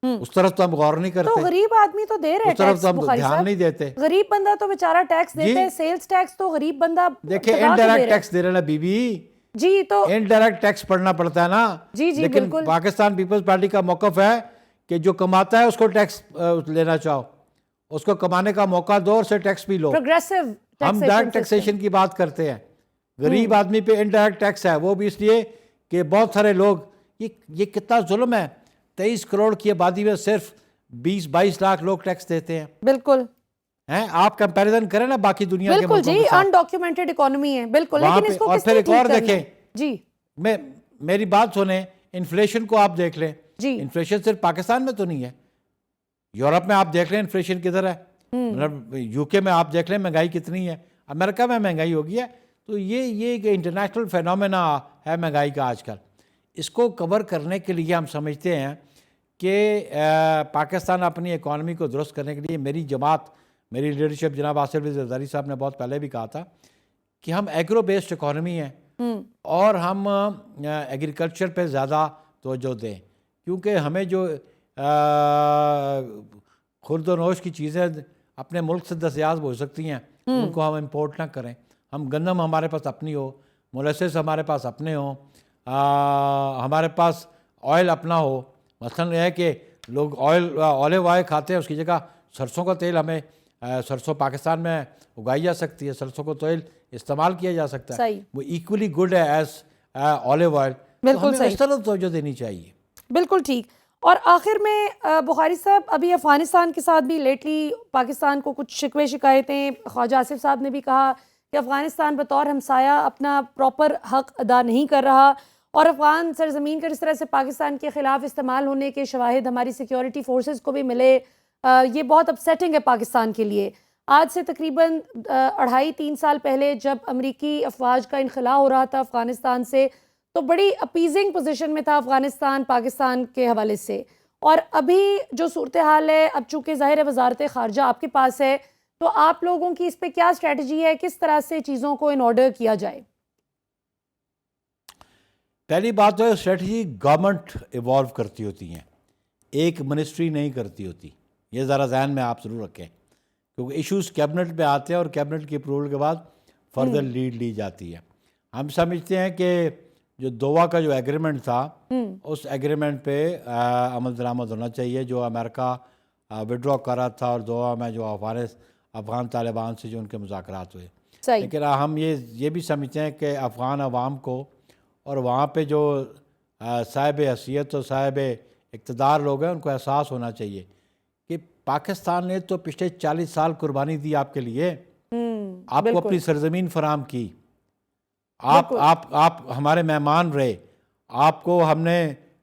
اس طرف تو ہم غور نہیں کرتے. تو غریب آدمی تو دے رہے اس طرف تو ہم دھیان نہیں دیتے. غریب بندہ تو بیچارہ ٹیکس دیتے ہیں, سیلز ٹیکس تو غریب بندہ دیکھیں انڈائریکٹ ٹیکس دے رہے نا بی بی. جی تو انڈائریکٹ ٹیکس پڑھنا پڑتا ہے نا. جی جی لیکن بالکل. پاکستان پیپلز پارٹی کا موقف ہے کہ جو کماتا ہے اس کو ٹیکس لینا چاہو, اس کو کمانے کا موقع دو اور سے ٹیکس بھی لو. پروگریسو ہم ڈائریکٹ ٹیکسیشن کی بات کرتے ہیں. غریب آدمی پہ انڈائریکٹ ٹیکس ہے, وہ بھی اس لیے کہ بہت سارے لوگ یہ کتنا ظلم ہے. 23 کروڑ کی آبادی میں صرف 20-22 لاکھ لوگ ٹیکس دیتے ہیں. بالکل ہیں آپ کمپیریزن کریں نا باقی دنیا کے بالکل. ملکوں جی کے ساتھ. انڈاکیومنٹڈ اکانومی ہے بالکل. لیکن اس کو اور کس پھر نے ایک اور ٹھیک کرنا دیکھیں ہے؟ جی میری بات سنیں, انفلیشن کو آپ دیکھ لیں. جی انفلیشن صرف پاکستان میں تو نہیں ہے, یورپ میں آپ دیکھ لیں انفلیشن کدھر ہے. مطلب یو کے میں آپ دیکھ لیں مہنگائی کتنی ہے, امریکہ میں مہنگائی ہوگی ہے. تو یہ ایک انٹرنیشنل فینومینا ہے مہنگائی کا آج کل. اس کو کور کرنے کے لیے ہم سمجھتے ہیں کہ پاکستان اپنی اکانومی کو درست کرنے کے لیے میری جماعت, میری لیڈرشپ جناب آصف علی زرداری صاحب نے بہت پہلے بھی کہا تھا کہ ہم ایگرو بیسڈ اکانومی ہیں اور ہم ایگریکلچر پہ زیادہ توجہ دیں کیونکہ ہمیں جو خرد و نوش کی چیزیں اپنے ملک سے دستیاب ہو سکتی ہیں ان کو ہم امپورٹ نہ کریں. ہم گندم ہمارے پاس اپنی ہو, مولسس ہمارے پاس اپنے ہوں, ہمارے پاس آئل اپنا ہو. مثلاً یہ ہے کہ لوگ آلیو آئل کھاتے ہیں, اس کی جگہ سرسوں کا تیل ہمیں سرسوں پاکستان میں اگائی جا سکتی ہے, سرسوں کا تیل استعمال کیا جا سکتا ہے, صحیح. وہ ایکولی گڈ ہے ایز آلیو آئل. بالکل ہمیں صحیح. اس طرح توجہ دینی چاہیے. بالکل ٹھیک. اور آخر میں بخاری صاحب, ابھی افغانستان کے ساتھ بھی لیٹلی پاکستان کو کچھ شکوے شکایتیں, خواجہ آصف صاحب نے بھی کہا کہ افغانستان بطور ہمسایہ اپنا پراپر حق ادا نہیں کر رہا, اور افغان سرزمین کا جس طرح سے پاکستان کے خلاف استعمال ہونے کے شواہد ہماری سیکیورٹی فورسز کو بھی ملے, یہ بہت اپسیٹنگ ہے پاکستان کے لیے. آج سے تقریباً 2.5-3 سال پہلے جب امریکی افواج کا انخلاء ہو رہا تھا افغانستان سے, تو بڑی اپیزنگ پوزیشن میں تھا افغانستان پاکستان کے حوالے سے. اور ابھی جو صورتحال ہے, اب چونکہ ظاہر ہے وزارت خارجہ آپ کے پاس ہے, تو آپ لوگوں کی اس پہ کیا اسٹریٹجی ہے, کس طرح سے چیزوں کو ان آرڈر کیا جائے؟ پہلی بات تو اسٹریٹجی گورنمنٹ ایوالو کرتی ہوتی ہیں, ایک منسٹری نہیں کرتی ہوتی. یہ ذرا ذہن میں آپ ضرور رکھیں, کیونکہ ایشوز کیبنٹ میں آتے ہیں اور کیبنٹ کی اپروول کے بعد فردر لیڈ لی جاتی ہے. ہم سمجھتے ہیں کہ جو دوحہ کا جو ایگریمنٹ تھا, اس ایگریمنٹ پہ عمل درآمد ہونا چاہیے, جو امریکہ وڈرا کر رہا تھا, اور دوحہ میں جو افغان طالبان سے جو ان کے مذاکرات ہوئے. لیکن ہم یہ بھی سمجھتے ہیں کہ افغان عوام کو اور وہاں پہ جو صاحب حیثیت اور صاحب اقتدار لوگ ہیں ان کو احساس ہونا چاہیے کہ پاکستان نے تو پچھلے 40 سال قربانی دی آپ کے لیے, آپ کو اپنی سرزمین فراہم کی, آپ ہمارے مہمان رہے, آپ کو ہم نے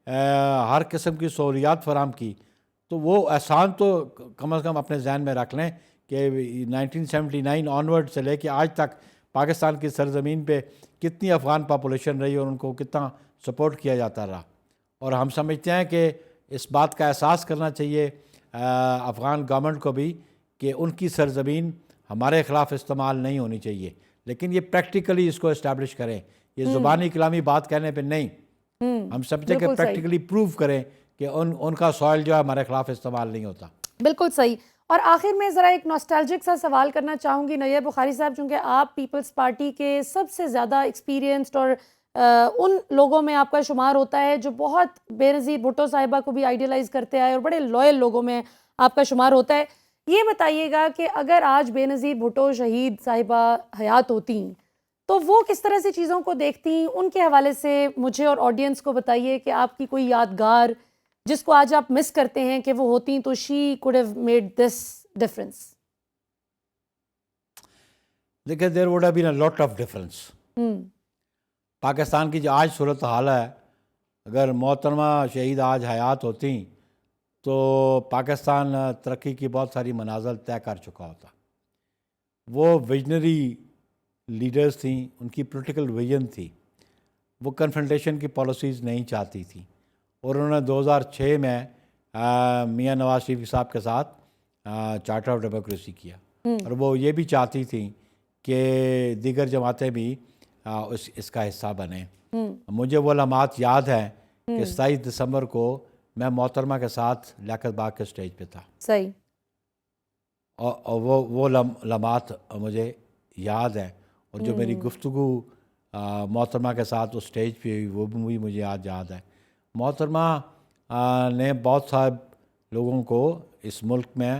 ہر قسم کی سہولیات فراہم کی. تو وہ احسان تو کم از کم اپنے ذہن میں رکھ لیں کہ 1979 آنورڈ سے لے کے آج تک پاکستان کی سرزمین پہ کتنی افغان پاپولیشن رہی اور ان کو کتنا سپورٹ کیا جاتا رہا. اور ہم سمجھتے ہیں کہ اس بات کا احساس کرنا چاہیے افغان گورنمنٹ کو بھی کہ ان کی سرزمین ہمارے خلاف استعمال نہیں ہونی چاہیے, لیکن یہ پریکٹیکلی اس کو اسٹیبلش کریں. یہ زبانی کلامی بات کہنے پہ نہیں, ہم سمجھتے ہیں کہ پریکٹیکلی پروو کریں کہ ان کا سوائل جو ہے ہمارے خلاف استعمال نہیں ہوتا. بالکل صحیح. اور آخر میں ذرا ایک نوسٹالجک سا سوال کرنا چاہوں گی نیب بخاری صاحب, چونکہ آپ پیپلز پارٹی کے سب سے زیادہ ایکسپیرینسڈ اور ان لوگوں میں آپ کا شمار ہوتا ہے جو بہت بے نظیر بھٹو صاحبہ کو بھی آئیڈیلائز کرتے آئے اور بڑے لوئل لوگوں میں آپ کا شمار ہوتا ہے. یہ بتائیے گا کہ اگر آج بے نظیر بھٹو شہید صاحبہ حیات ہوتی تو وہ کس طرح سے چیزوں کو دیکھتی, ان کے حوالے سے مجھے اور آڈینس کو بتائیے کہ آپ کی کوئی یادگار جس کو آج آپ مس کرتے ہیں کہ وہ ہوتی تو she could have made this difference. دیکھیں, there would have been a lot of difference. Pakistan کی جو آج صورت حال ہے, اگر محترمہ شہید آج حیات ہوتی تو پاکستان ترقی کی بہت ساری منازل طے کر چکا ہوتا. وہ ویژنری لیڈرز تھیں, ان کی پولیٹیکل ویژن تھی, وہ کنفرنٹیشن کی پالیسیز نہیں چاہتی تھیں, اور انہوں نے 2006 میں میاں نواز شریف صاحب کے ساتھ چارٹر آف ڈیموکریسی کیا, اور وہ یہ بھی چاہتی تھیں کہ دیگر جماعتیں بھی اس کا حصہ بنیں. مجھے وہ لمحات یاد ہیں کہ 27 دسمبر کو میں محترمہ کے ساتھ لیاقت باغ کے اسٹیج پہ تھا. صحیح. اور وہ لمحات مجھے یاد ہیں, اور جو میری گفتگو محترمہ کے ساتھ اس اسٹیج پہ ہوئی وہ بھی مجھے یاد ہے. محترمہ نے بہت سارے لوگوں کو اس ملک میں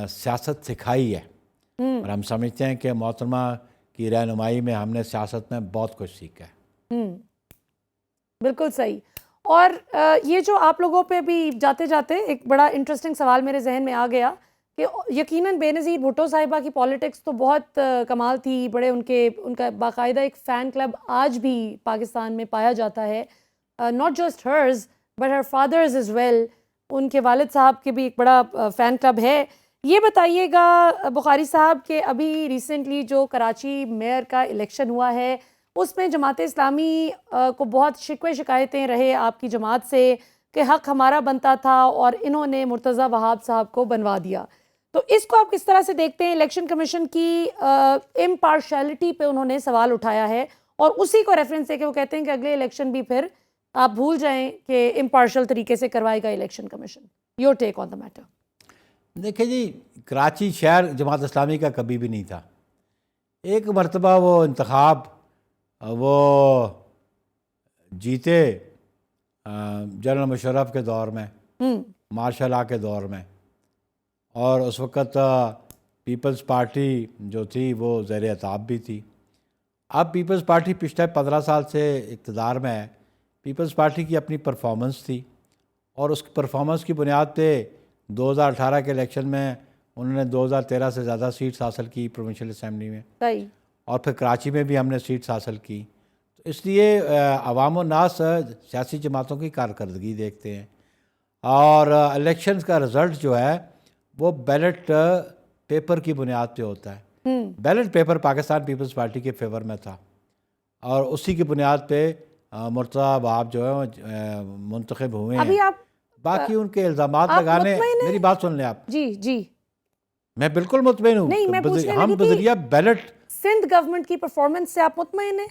سیاست سکھائی ہے, اور ہم سمجھتے ہیں کہ محترمہ کی رہنمائی میں ہم نے سیاست میں بہت کچھ سیکھا ہے. بالکل صحیح. اور یہ جو آپ لوگوں پہ بھی جاتے جاتے ایک بڑا انٹرسٹنگ سوال میرے ذہن میں آ گیا کہ یقیناً بے نظیر بھٹو صاحبہ کی پالیٹکس تو بہت کمال تھی, بڑے ان کا باقاعدہ ایک فین کلب آج بھی پاکستان میں پایا جاتا ہے, not just hers but her father's as well. ان کے والد صاحب کے بھی ایک بڑا فین کلب ہے. یہ بتائیے گا بخاری صاحب کہ ابھی ریسنٹلی جو کراچی میئر کا الیکشن ہوا ہے اس میں جماعت اسلامی کو بہت شکوے شکایتیں رہے آپ کی جماعت سے کہ حق ہمارا بنتا تھا اور انہوں نے مرتضیٰ وہاب صاحب کو بنوا دیا. تو اس کو آپ کس طرح سے دیکھتے ہیں؟ الیکشن کمیشن کی امپارشیلٹی پہ انہوں نے سوال اٹھایا ہے, اور اسی کو ریفرنس دے کے وہ کہتے ہیں کہ اگلے الیکشن بھی پھر آپ بھول جائیں کہ امپارشل طریقے سے کروائے گا election commission. Your take on the matter. دیکھیں جی، کراچی شہر جماعت اسلامی کا کبھی بھی نہیں تھا. ایک مرتبہ وہ انتخاب وہ جیتے جنرل مشرف کے دور میں، مارشل لا کے دور میں، اور اس وقت پیپلز پارٹی جو تھی وہ زیر عتاب بھی تھی. اب پیپلز پارٹی پچھلے 15 سال سے اقتدار میں ہے. پیپلز پارٹی کی اپنی پرفارمنس تھی، اور اس پرفارمنس کی بنیاد پہ 2018 کے الیکشن میں انہوں نے 2013 سے زیادہ سیٹس حاصل کی پروونشل اسمبلی میں، اور پھر کراچی میں بھی ہم نے سیٹس حاصل کی. تو اس لیے عوام و ناس سیاسی جماعتوں کی کارکردگی دیکھتے ہیں، اور الیکشنز کا رزلٹ جو ہے وہ بیلٹ پیپر کی بنیاد پہ ہوتا ہے. بیلٹ پیپر پاکستان پیپلز پارٹی کے فیور میں تھا، اور اسی کی بنیاد پہ مرتضیٰ وہاب جو ہے منتخب ہوئے ہیں. باقی ان کے الزامات لگانے، میری بات سن لیں آپ. جی میں بالکل مطمئن ہوں. نہیں، میں پوچھنے ہم لگی بذریعہ بیلٹ سندھ گورنمنٹ کی پرفارمنس سے آپ مطمئن ہیں؟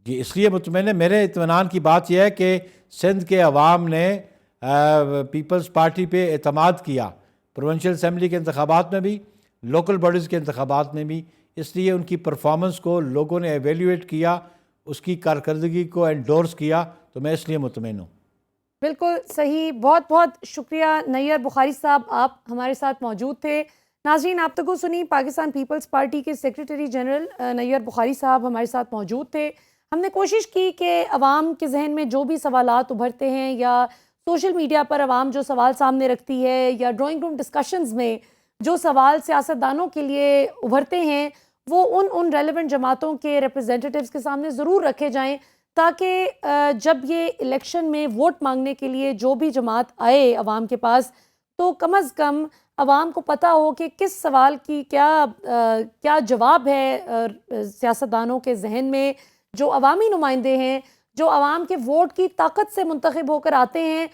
جی اس لیے مطمئن ہے. میرے اطمینان کی بات یہ ہے کہ سندھ کے عوام نے پیپلز پارٹی پہ اعتماد کیا، پروونشل اسمبلی کے انتخابات میں بھی، لوکل باڈیز کے انتخابات میں بھی. اس لیے ان کی پرفارمنس کو لوگوں نے ایویلیویٹ کیا، اس کی کارکردگی کو انڈورس کیا، تو میں اس لیے مطمئن ہوں. بالکل صحیح. بہت بہت شکریہ نیئر بخاری صاحب، آپ ہمارے ساتھ موجود تھے. ناظرین، آپ تک سنی پاکستان پیپلز پارٹی کے سیکریٹری جنرل نیئر بخاری صاحب ہمارے ساتھ موجود تھے. ہم نے کوشش کی کہ عوام کے ذہن میں جو بھی سوالات ابھرتے ہیں، یا سوشل میڈیا پر عوام جو سوال سامنے رکھتی ہے، یا ڈرائنگ روم ڈسکشنز میں جو سوال سیاستدانوں کے لیے ابھرتے ہیں، وہ ان ریلیونٹ جماعتوں کے ریپرزینٹیٹیوز کے سامنے ضرور رکھے جائیں، تاکہ جب یہ الیکشن میں ووٹ مانگنے کے لیے جو بھی جماعت آئے عوام کے پاس، تو کم از کم عوام کو پتہ ہو کہ کس سوال کی کیا جواب ہے سیاستدانوں کے ذہن میں، جو عوامی نمائندے ہیں، جو عوام کے ووٹ کی طاقت سے منتخب ہو کر آتے ہیں.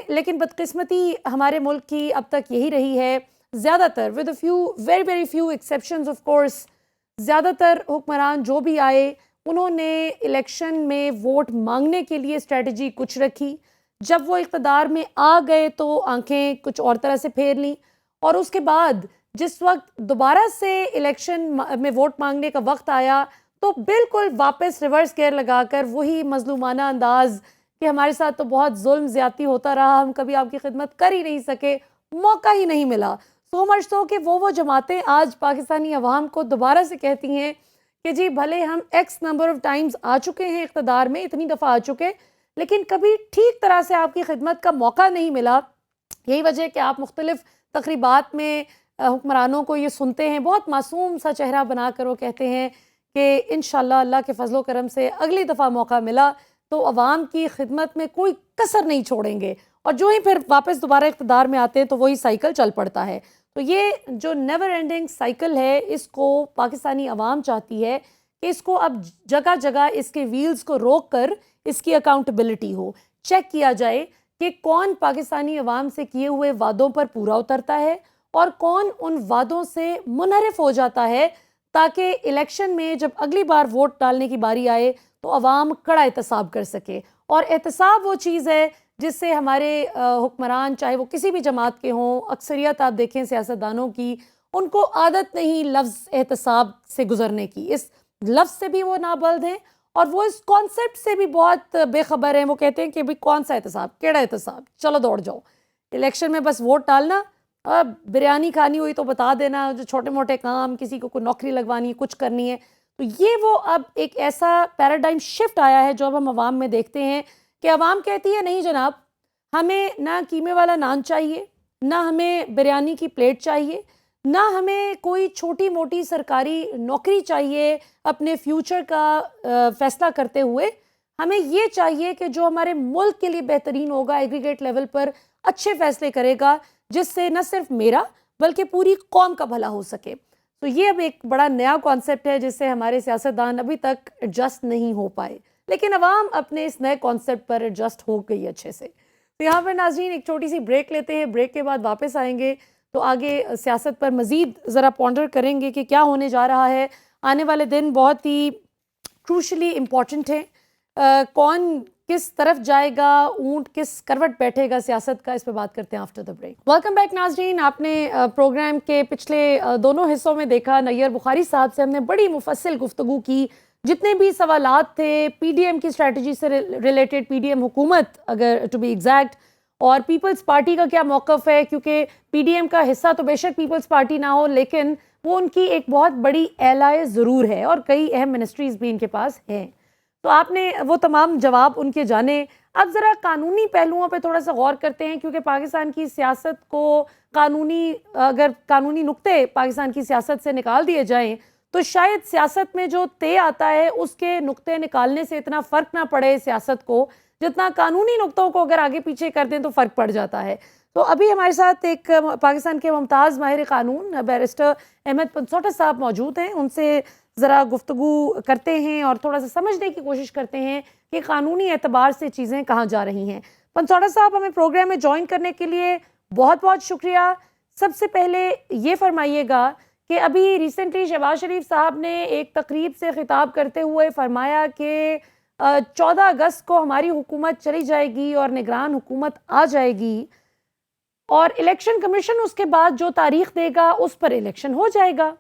لیکن بدقسمتی ہمارے ملک کی اب تک یہی رہی ہے، زیادہ تر with a few very very few exceptions of course، زیادہ تر حکمران جو بھی آئے انہوں نے الیکشن میں ووٹ مانگنے کے لیے اسٹریٹجی کچھ رکھی. جب وہ اقتدار میں آ گئے تو آنکھیں کچھ اور طرح سے پھیر لیں، اور اس کے بعد جس وقت دوبارہ سے الیکشن میں ووٹ مانگنے کا وقت آیا تو بالکل واپس ریورس گیئر لگا کر وہی مظلومانہ انداز کہ ہمارے ساتھ تو بہت ظلم زیادتی ہوتا رہا، ہم کبھی آپ کی خدمت کر ہی نہیں سکے، موقع ہی نہیں ملا. سو مچ تو کہ وہ جماعتیں آج پاکستانی عوام کو دوبارہ سے کہتی ہیں کہ جی بھلے ہم ایکس نمبر آف ٹائمز آ چکے ہیں اقتدار میں، اتنی دفعہ آ چکے، لیکن کبھی ٹھیک طرح سے آپ کی خدمت کا موقع نہیں ملا. یہی وجہ ہے کہ آپ مختلف تقریبات میں حکمرانوں کو یہ سنتے ہیں، بہت معصوم سا چہرہ بنا کر وہ کہتے ہیں کہ انشاءاللہ اللہ کے فضل و کرم سے اگلی دفعہ موقع ملا تو عوام کی خدمت میں کوئی کسر نہیں چھوڑیں گے. اور جو ہی پھر واپس دوبارہ اقتدار میں آتے ہیں تو وہی سائیکل چل پڑتا ہے. تو یہ جو نیور اینڈنگ سائیکل ہے، اس کو پاکستانی عوام چاہتی ہے کہ اس کو اب جگہ جگہ اس کے ویلز کو روک کر اس کی اکاؤنٹیبلٹی ہو، چیک کیا جائے کہ کون پاکستانی عوام سے کیے ہوئے وعدوں پر پورا اترتا ہے اور کون ان وعدوں سے منحرف ہو جاتا ہے، تاکہ الیکشن میں جب اگلی بار ووٹ ڈالنے کی باری آئے تو عوام کڑا احتساب کر سکے. اور احتساب وہ چیز ہے جس سے ہمارے حکمران چاہے وہ کسی بھی جماعت کے ہوں، اکثریت آپ دیکھیں سیاستدانوں کی، ان کو عادت نہیں لفظ احتساب سے گزرنے کی. اس لفظ سے بھی وہ نابلد ہیں اور وہ اس کانسیپٹ سے بھی بہت بے خبر ہیں. وہ کہتے ہیں کہ بھئی کون سا احتساب، کیڑا احتساب، چلو دوڑ جاؤ الیکشن میں بس ووٹ ڈالنا، بریانی کھانی ہوئی تو بتا دینا، جو چھوٹے موٹے کام، کسی کو کوئی نوکری لگوانی، کچھ کرنی ہے. تو یہ وہ اب ایک ایسا پیراڈائم شفٹ آیا ہے جو اب ہم عوام میں دیکھتے ہیں کہ عوام کہتی ہے نہیں جناب، ہمیں نہ قیمے والا نان چاہیے، نہ ہمیں بریانی کی پلیٹ چاہیے، نہ ہمیں کوئی چھوٹی موٹی سرکاری نوکری چاہیے اپنے فیوچر کا فیصلہ کرتے ہوئے. ہمیں یہ چاہیے کہ جو ہمارے ملک کے لیے بہترین ہوگا، ایگریگیٹ لیول پر اچھے فیصلے کرے گا جس سے نہ صرف میرا بلکہ پوری قوم کا بھلا ہو سکے. تو یہ اب ایک بڑا نیا کانسیپٹ ہے جس سے ہمارے سیاستدان ابھی تک ایڈجسٹ نہیں ہو پائے، لیکن عوام اپنے اس نئے کانسیپٹ پر ایڈجسٹ ہو گئی اچھے سے. تو یہاں پر ناظرین ایک چھوٹی سی بریک لیتے ہیں، بریک کے بعد واپس آئیں گے تو آگے سیاست پر مزید ذرا پونڈر کریں گے کہ کیا ہونے جا رہا ہے. آنے والے دن بہت ہی کروشلی امپورٹنٹ ہیں. کون کس طرف جائے گا, اونٹ کس کروٹ بیٹھے گا سیاست کا, اس پہ بات کرتے ہیں after the break. Welcome back ناظرین. آپ نے پروگرام کے پچھلے دونوں حصوں میں دیکھا نیّر بخاری صاحب سے ہم نے بڑی مفصل گفتگو کی. جتنے بھی سوالات تھے پی ڈی ایم کی اسٹریٹجی سے ریلیٹڈ, پی ڈی ایم حکومت اگر ٹو بی ایگزیکٹ, اور پیپلز پارٹی کا کیا موقف ہے, کیونکہ پی ڈی ایم کا حصہ تو بے شک پیپلز پارٹی نہ ہو لیکن وہ ان کی ایک بہت بڑی ایلائے ضرور ہے اور کئی اہم منسٹریز بھی ان کے پاس ہیں. تو آپ نے وہ تمام جواب ان کے جانے. اب ذرا قانونی پہلوؤں پہ تھوڑا سا غور کرتے ہیں, کیونکہ پاکستان کی سیاست کو اگر قانونی نقطے پاکستان کی سیاست سے نکال دیے جائیں تو شاید سیاست میں جو طے آتا ہے اس کے نقطے نکالنے سے اتنا فرق نہ پڑے سیاست کو, جتنا قانونی نقطوں کو اگر آگے پیچھے کر دیں تو فرق پڑ جاتا ہے. تو ابھی ہمارے ساتھ ایک پاکستان کے ممتاز ماہر قانون بیرسٹر احمد پنسوٹا صاحب موجود ہیں, ان سے ذرا گفتگو کرتے ہیں اور تھوڑا سا سمجھنے کی کوشش کرتے ہیں کہ قانونی اعتبار سے چیزیں کہاں جا رہی ہیں. پنسوٹا صاحب, ہمیں پروگرام میں جوائن کرنے کے لیے بہت بہت شکریہ. سب سے پہلے یہ فرمائیے گا کہ ابھی ریسنٹلی شہباز شریف صاحب نے ایک تقریب سے خطاب کرتے ہوئے فرمایا کہ 14 اگست کو ہماری حکومت چلی جائے گی اور نگران حکومت آ جائے گی, اور الیکشن کمیشن اس کے بعد جو تاریخ دے گا اس پر الیکشن ہو جائے گا.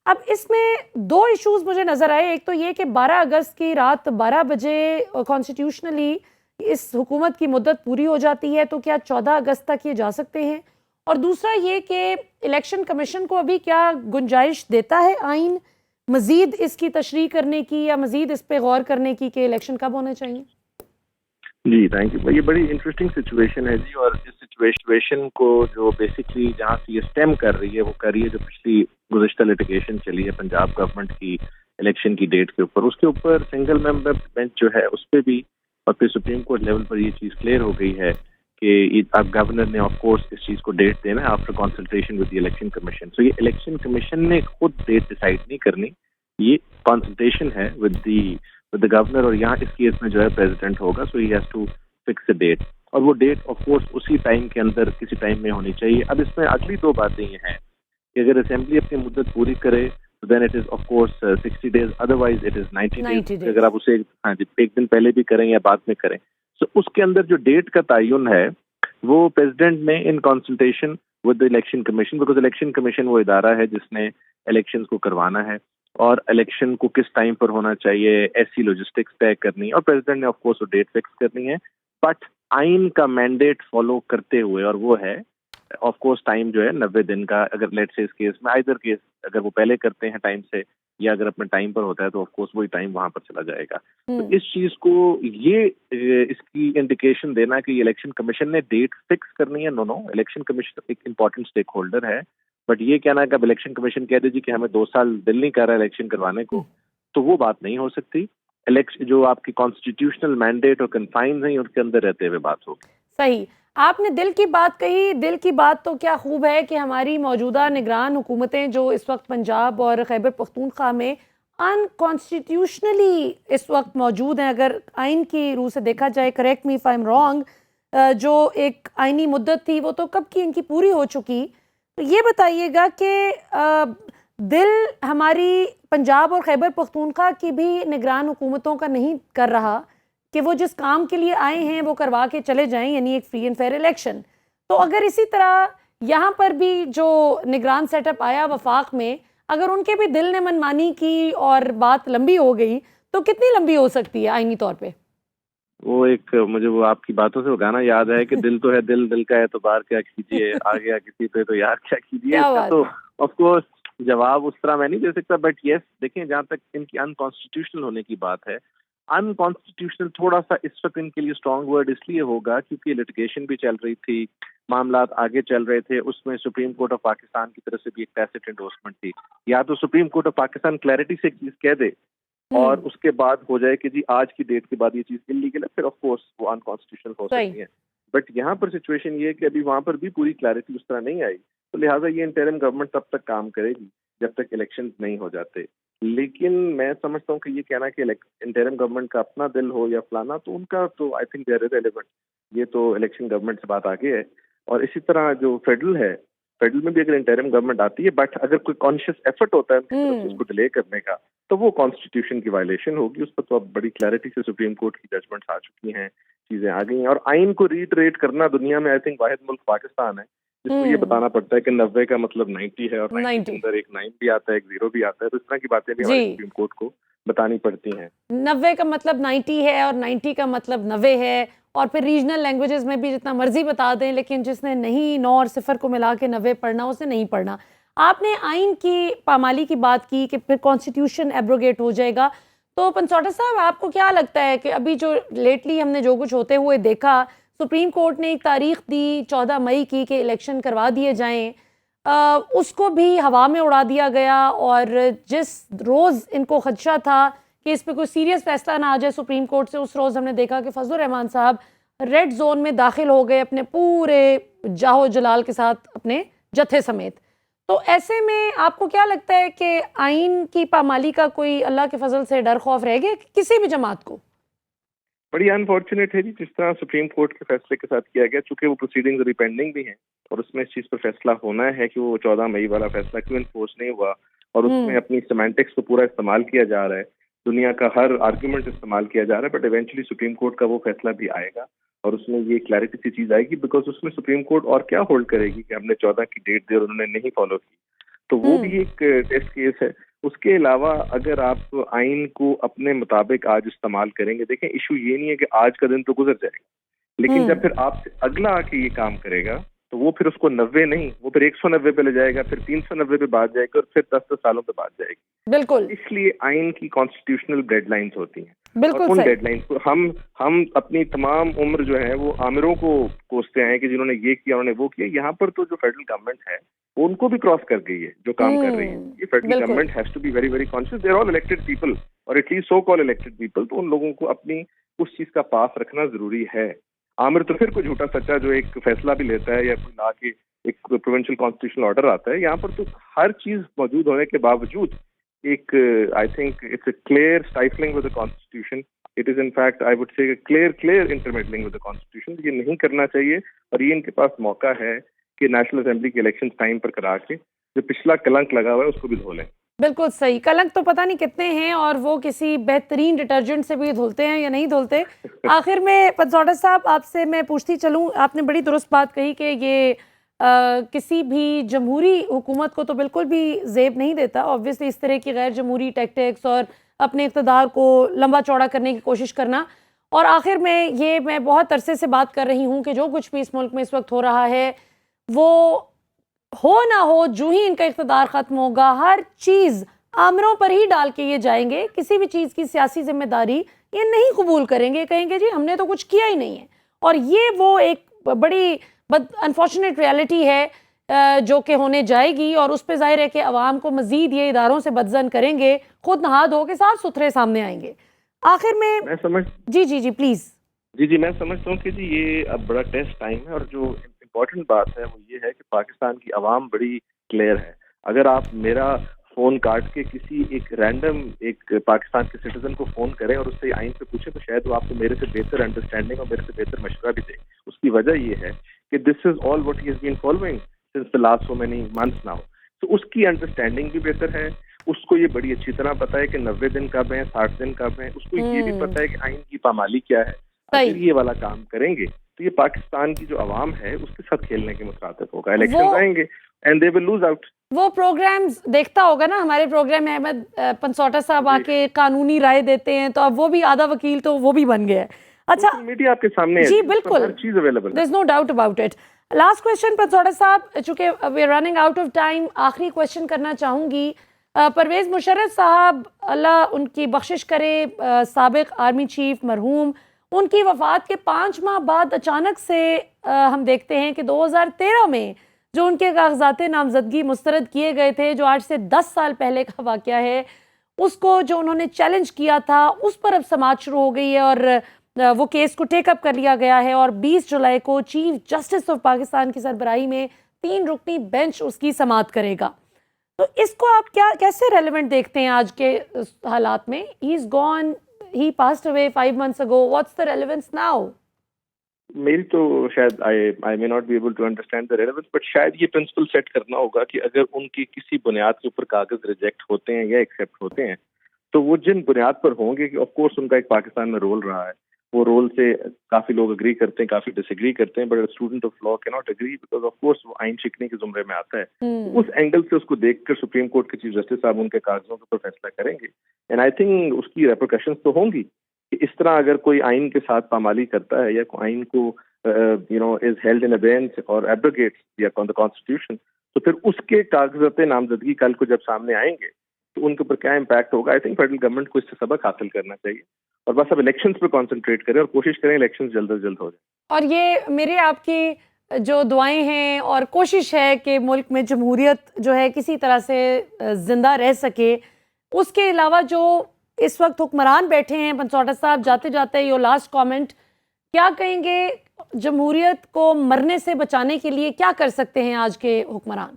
اب اس میں دو ایشوز مجھے نظر آئے. ایک تو یہ کہ 12 اگست کی رات 12 بجے کانسٹیٹیوشنلی اس حکومت کی مدت پوری ہو جاتی ہے, تو کیا 14 اگست تک یہ جا سکتے ہیں؟ اور دوسرا یہ کہ الیکشن کمیشن کو ابھی کیا گنجائش دیتا ہے آئین مزید اس کی تشریح کرنے کی یا مزید اس پہ غور کرنے کی کہ الیکشن کب ہونے چاہیے؟ جی تھینک یو. یہ بڑی انٹرسٹنگ سچویشن ہے جی, اور اس سچویشن کو جو بیسکلی جہاں سے یہ اسٹیم کر رہی ہے وہ کر رہی ہے جو پچھلی گزشتہ لٹیگیشن چلی ہے پنجاب گورنمنٹ کی الیکشن کی ڈیٹ کے اوپر. اس کے اوپر سنگل ممبر بینچ جو ہے اس پہ بھی اور پھر سپریم کورٹ لیول پر یہ چیز کلیئر ہو گئی ہے کہ اب گورنر نے آف کورس اس چیز کو ڈیٹ دینا ہے after consultation with the election commission. So یہ الیکشن کمیشن نے خود ڈیٹ ڈیسائیڈ نہیں کرنی, یہ کنسلٹیشن ہے ود دی گورنر, اور یہاں اس کیس میں جو ہے پریزیڈنٹ ہوگا. So he has to fix a date, اور وہ ڈیٹ آف کورس اسی ٹائم کے اندر کسی ٹائم میں ہونی چاہیے. اب اس میں اگلی دو باتیں یہ ہیں کہ اگر اسمبلی اپنی مدت پوری کرے تو then it is of course 60 days, otherwise it is 90 days. اگر آپ اسے ایک دن پہلے بھی کریں یا بعد میں کریں. سو اس کے اندر جو ڈیٹ کا تعین ہے وہ پریزیڈنٹ نے in consultation with election commission, because election commission وہ ادارہ ہے جس نے الیکشنز کو کروانا ہے اور الیکشن کو کس ٹائم پر ہونا چاہیے, ایسی لاجسٹکس طے کرنی ہے, اور پریزیڈنٹ نے آف کورس وہ ڈیٹ فکس کرنی ہے. بٹ آئین کا مینڈیٹ فالو کرتے ہوئے, اور وہ ہے آف کورس ٹائم جو ہے 90 دن کا. اگر لیٹ سے اس کیس میں آئدر کیس اگر وہ پہلے کرتے ہیں ٹائم سے یا اگر اپنے ٹائم پر ہوتا ہے تو آف کورس وہی ٹائم وہاں پر چلا جائے گا. تو اس چیز کو یہ اس کی انڈیکیشن دینا کہ یہ الیکشن کمیشن نے ڈیٹ فکس کرنی ہے, نو الیکشن کمیشن ایک امپورٹنٹ اسٹیک ہولڈر ہے. بٹ یہ کہنا کہ اب الیکشن کمیشن کہہ دے جی کہ ہمیں 2 سال دل نہیں کر رہا الیکشن کروانے کو, تو وہ بات نہیں ہو سکتی. جو آپ کی کانسٹیٹیوشنل مینڈیٹ اور کنفائنز ہیں ان کے اندر رہتے ہوئے بات ہوگی. صحیح. آپ نے دل کی بات کہی. دل کی بات تو کیا خوب ہے کہ ہماری موجودہ نگران حکومتیں جو اس وقت پنجاب اور خیبر پختونخوا میں ان کانسٹیٹیوشنلی اس وقت موجود ہیں, اگر آئین کی روح سے دیکھا جائے, correct me if I am wrong, جو ایک آئینی مدت تھی وہ تو کب کی ان کی پوری ہو چکی. تو یہ بتائیے گا کہ دل ہماری پنجاب اور خیبر پختونخوا کی بھی نگران حکومتوں کا نہیں کر رہا کہ وہ جس کام کے لیے آئے ہیں وہ کروا کے چلے جائیں, یعنی ایک فری اینڈ فیئر الیکشن. تو اگر اسی طرح یہاں پر بھی جو نگران سیٹ اپ آیا وفاق میں, اگر ان کے بھی دل نے منمانی کی اور بات لمبی ہو گئی تو کتنی لمبی ہو سکتی ہے آئینی طور پہ؟ وہ ایک مجھے وہ آپ کی باتوں سے وہ گانا یاد ہے کہ دل تو ہے دل کا اعتبار کیا کیجیے, آ گیا کسی پہ تو یار کیا کیجیے. تو آف کورس جواب اس طرح میں نہیں دے سکتا, بٹ یس دیکھیں جہاں تک ان کی ان کانسٹیٹیوشنل ہونے کی بات ہے, ان کانسٹیٹیوشنل تھوڑا سا اس وقت ان کے لیے اسٹرانگ ورڈ اس لیے ہوگا کیونکہ لٹیگیشن بھی چل رہی تھی, معاملات آگے چل رہے تھے, اس میں سپریم کورٹ آف پاکستان کی طرف سے بھی ایک ٹیسٹ انڈورسمنٹ تھی. یا تو supreme court of Pakistan clarity سے ایک چیز کہہ دے اور اس کے بعد ہو جائے کہ جی آج کی ڈیٹ کے بعد یہ چیز انلیگل ہے, پھر آف کورس وہ ان کانسٹیٹیوشنل ہو سکتی ہے. بٹ یہاں پر سچویشن یہ ہے کہ ابھی وہاں پر بھی پوری کلیئرٹی اس طرح نہیں آئی, تو لہٰذا یہ انٹرم گورنمنٹ تب تک کام کرے گی جب تک الیکشن نہیں ہو جاتے. لیکن میں سمجھتا ہوں کہ یہ کہنا کہ انٹرم گورنمنٹ کا اپنا دل ہو یا فلانا, تو ان کا تو I think they are relevant, یہ تو الیکشن گورنمنٹ سے بات آگے ہے. اور اسی طرح جو فیڈرل ہے, فیڈرل میں بھی اگر انٹرم گورنمنٹ آتی ہے, بٹ اگر کوئی کانشیس ایفرٹ ہوتا ہے ان کی طرف سے اس کو ڈیلے کرنے کا, تو وہ کانسٹیٹیوشن کی وائلیشن ہوگی. اس پر تو اب بڑی کلیئرٹی سے سپریم کورٹ کی ججمنٹس آ چکی ہیں, چیزیں آ گئی ہیں. اور آئین کو ریٹریٹ کرنا دنیا میں آئی تھنک واحد ملک پاکستان ہے جس کو یہ بتانا پڑتا ہے کہ 90 کا مطلب 90 ہے, اور 90 کے اندر ایک 9 بھی آتا ہے, ایک 0 بھی آتا ہے. تو اس طرح کی باتیں بھی ہمارے سپریم کورٹ کو بتانی پڑتی ہیں. 90 کا مطلب 90 ہے اور 90 کا مطلب 90 ہے, اور پھر ریجنل لینگویجز میں بھی جتنا مرضی بتا دیں, لیکن جس نے نہیں 9 اور 0 کو ملا کے 90 پڑھنا اسے نہیں پڑھنا. آپ نے آئین کی پامالی کی بات کی کہ پھر کانسٹیٹیوشن ایبروگیٹ ہو جائے گا, تو پنسوٹا صاحب آپ کو کیا لگتا ہے کہ ابھی جو لیٹلی ہم نے جو کچھ ہوتے ہوئے دیکھا, سپریم کورٹ نے ایک تاریخ دی 14 مئی کی کہ الیکشن کروا دیے جائیں, اس کو بھی ہوا میں اڑا دیا گیا, اور جس روز ان کو خدشہ تھا کہ اس پہ کوئی سیریس فیصلہ نہ آ جائے سپریم کورٹ سے, اس روز ہم نے دیکھا کہ فضل الرحمان صاحب ریڈ زون میں داخل ہو گئے اپنے پورے جاہو جلال کے ساتھ, اپنے جتھے سمیت. تو ایسے میں آپ کو کیا لگتا ہے کہ آئین کی پامالی کا کوئی اللہ کے فضل سے ڈر خوف رہ گیا کسی بھی جماعت کو؟ بڑی انفارچونیٹ ہے جی جس طرح سپریم کورٹ کے فیصلے کے ساتھ کیا گیا, چونکہ وہ پروسیڈنگز ابھی پینڈنگ بھی ہیں, اور اس میں اس چیز پر فیصلہ ہونا ہے کہ وہ 14 مئی والا فیصلہ کیوں انفورس نہیں ہوا, اور اس میں اپنی سیمانٹکس کو پورا استعمال کیا جا رہا ہے, دنیا کا ہر آرگیومنٹ استعمال کیا جا رہا ہے. بٹ ایونچولی سپریم کورٹ کا وہ فیصلہ بھی آئے گا, اور اس میں یہ کلیئرٹی سی چیز آئے گی, بیکاز اس میں سپریم کورٹ اور کیا ہولڈ کرے گی کہ ہم نے 14 کی ڈیٹ دی اور انہوں نے نہیں فالو کی. تو وہ بھی ایک ٹیسٹ کیس ہے. اس کے علاوہ اگر آپ آئین کو اپنے مطابق آج استعمال کریں گے, دیکھیں ایشو یہ نہیں ہے کہ آج کا دن تو گزر جائے گا, لیکن جب پھر آپ سے اگلا آ کے یہ کام کرے گا تو وہ پھر اس کو 90 نہیں, وہ پھر 190 پہ لے جائے گا, پھر 390 پہ بات جائے گا, اور پھر 10 سالوں پہ بات جائے گی. بالکل. اس لیے آئین کی کانسٹیٹیوشنل ڈیڈ لائنز ہوتی ہیں, بالکل. اور ان ڈیڈ لائنز کو ہم اپنی تمام عمر جو ہے وہ آمروں کو کوستے آئے کہ جنہوں نے یہ کیا, انہوں نے وہ کیا. یہاں پر تو جو فیڈرل گورنمنٹ ہے وہ ان کو بھی کراس کر گئی ہے جو کام کر رہی ہے. یہ federal government has to be very very conscious, they are all elected people, اور at least so called elected people. تو ان لوگوں کو اپنی اس چیز کا پاس رکھنا ضروری ہے. عامر تو پھر کوئی جھوٹا سچا جو ایک فیصلہ بھی لیتا ہے یا کوئی لا کے ایک پروونشل کانسٹیٹیوشنل آرڈر آتا ہے. یہاں پر تو ہر چیز موجود ہونے کے باوجود ایک I think it's a clear stifling with the constitution. It is in fact I would say clear intermeddling with the constitution. یہ نہیں کرنا چاہیے, اور یہ ان کے پاس موقع ہے کہ نیشنل اسمبلی کے الیکشن ٹائم پر کرا کے جو پچھلا کلنک لگا ہوا ہے اس کو بھی دھو لیں. بالکل صحیح. کلنک تو پتہ نہیں کتنے ہیں, اور وہ کسی بہترین ڈٹرجنٹ سے بھی دھلتے ہیں یا نہیں دھلتے. آخر میں پنسوٹا صاحب آپ سے میں پوچھتی چلوں, آپ نے بڑی درست بات کہی کہ یہ کسی بھی جمہوری حکومت کو تو بالکل بھی زیب نہیں دیتا آبویسلی اس طرح کی غیر جمہوری ٹیکٹکس اور اپنے اقتدار کو لمبا چوڑا کرنے کی کوشش کرنا. اور آخر میں یہ میں بہت عرصے سے بات کر رہی ہوں کہ جو کچھ بھی اس ملک میں اس وقت ہو رہا ہے وہ ہو نہ ہو, جو ہی ان کا اقتدار ختم ہوگا ہر چیز آمروں پر ہی ڈال کے یہ جائیں گے. کسی بھی چیز کی سیاسی ذمہ داری یہ نہیں قبول کریں گے, کہیں گے جی ہم نے تو کچھ کیا ہی نہیں ہے. اور یہ وہ ایک بڑی انفارچونیٹ ریالٹی ہے جو کہ ہونے جائے گی, اور اس پہ ظاہر ہے کہ عوام کو مزید یہ اداروں سے بدظن کریں گے, خود نہاد ہو کے صاف ستھرے سامنے آئیں گے. آخر میں جی پلیز. جی میں سمجھتا ہوں کہ جی یہ اب بڑا ٹیسٹ ٹائم ہے, اور جو امپورٹنٹ بات ہے وہ یہ ہے کہ پاکستان کی عوام بڑی کلیئر ہے. اگر آپ میرا فون کاٹ کے کسی ایک رینڈم ایک پاکستان کے سٹیزن کو فون کریں اور اس سے آئین پہ پوچھیں تو شاید وہ آپ کو میرے سے بہتر انڈرسٹینڈنگ اور میرے سے بہتر مشورہ بھی دے. اس کی وجہ یہ ہے کہ this is all what he has been following since the last so many months now. تو اس کی انڈرسٹینڈنگ بھی بہتر ہے, اس کو یہ بڑی اچھی طرح پتا ہے کہ 90 دن کب ہیں, 60 دن کب ہیں. اس کو یہ بھی پتا ہے کہ آئین کی پامالی کیا ہے. اگر یہ والا کام کریں گے تو یہ پاکستان کی جو عوام ہے اس کے ساتھ کھیلنے کے مخاطب ہوگا. الیکشن آئیں گے and they will lose out. وہ پروگرامز دیکھتا ہوگا نا ہمارے پروگرام میں احمد پنسوٹا صاحب آ کے قانونی رائے دیتے ہیں, تو اب وہ بھی آدھا وکیل تو وہ بھی بن گیا ہے. اچھا میڈیا آپ کے سامنے ہے, جی بالکل, ہر چیز اویلیبل ہے, there is no doubt about it. Last question Pansota صاحب, چونکہ we are running out of time, آخری کویشچن کرنا چاہوں گی. پرویز مشرف صاحب اللہ ان کی بخشش کرے, سابق آرمی چیف مرحوم, ان کی وفات کے 5 ماہ بعد اچانک سے ہم دیکھتے ہیں کہ 2013 میں جو ان کے کاغذات نامزدگی مسترد کیے گئے تھے, جو آج سے 10 سال پہلے کا واقعہ ہے, اس کو جو انہوں نے چیلنج کیا تھا اس پر اب سماعت شروع ہو گئی ہے, اور وہ کیس کو ٹیک اپ کر لیا گیا ہے, اور 20 جولائی کو چیف جسٹس آف پاکستان کی سربراہی میں 3 رکنی بینچ اس کی سماعت کرے گا. تو اس کو آپ کیسے ریلیونٹ دیکھتے ہیں آج کے حالات میں؟ ہی از gone, he passed away 5 months ago. What's the relevance now? میری تو شاید I may not be able to understand the relevance, but شاید یہ پرنسپل سیٹ کرنا ہوگا کہ اگر ان کی کسی بنیاد کے اوپر کاغذ ریجیکٹ ہوتے ہیں یا ایکسیپٹ ہوتے ہیں تو وہ جن بنیاد پر ہوں گے کہ آف کورس ان کا ایک پاکستان میں رول رہا ہے, وہ رول سے کافی لوگ اگری کرتے ہیں, کافی ڈس ایگری کرتے ہیں, بٹ اسٹوڈنٹ آف لا کی not agree because of course وہ آئین شکنی کے زمرے میں آتا ہے. اس اینگل سے اس کو دیکھ کر سپریم کورٹ کے چیف جسٹس صاحب ان کے کاغذوں کے اوپر فیصلہ کریں گے. اینڈ آئی تھنک اس کی ریپرکشنز تو ہوں گی کہ اس طرح اگر کوئی آئین کے ساتھ پامالی کرتا ہے یا کوئی آئین کو از ہیلڈ ان ابینس اور ایبروگیٹس یا کانسٹیٹیوشن, تو پھر اس کے کاغذات نامزدگی کل کو جب سامنے آئیں گے تو ان کے اوپر کیا امپیکٹ ہوگا. آئی تھنک فیڈرل گورنمنٹ کو اس سے سبق حاصل کرنا چاہیے اور بس اب الیکشنز پہ کانسنٹریٹ کریں اور کوشش کریں الیکشنز جلد از جلد ہو جائیں. اور یہ میرے آپ کی جو دعائیں ہیں اور کوشش ہے کہ ملک میں جمہوریت جو ہے کسی طرح سے زندہ رہ سکے. اس کے علاوہ جو اس وقت حکمران بیٹھے ہیں, بنسوٹا صاحب, جاتے جاتے یہ لاسٹ کامنٹ کیا کہیں گے, جمہوریت کو مرنے سے بچانے کے لیے کیا کر سکتے ہیں آج کے حکمران؟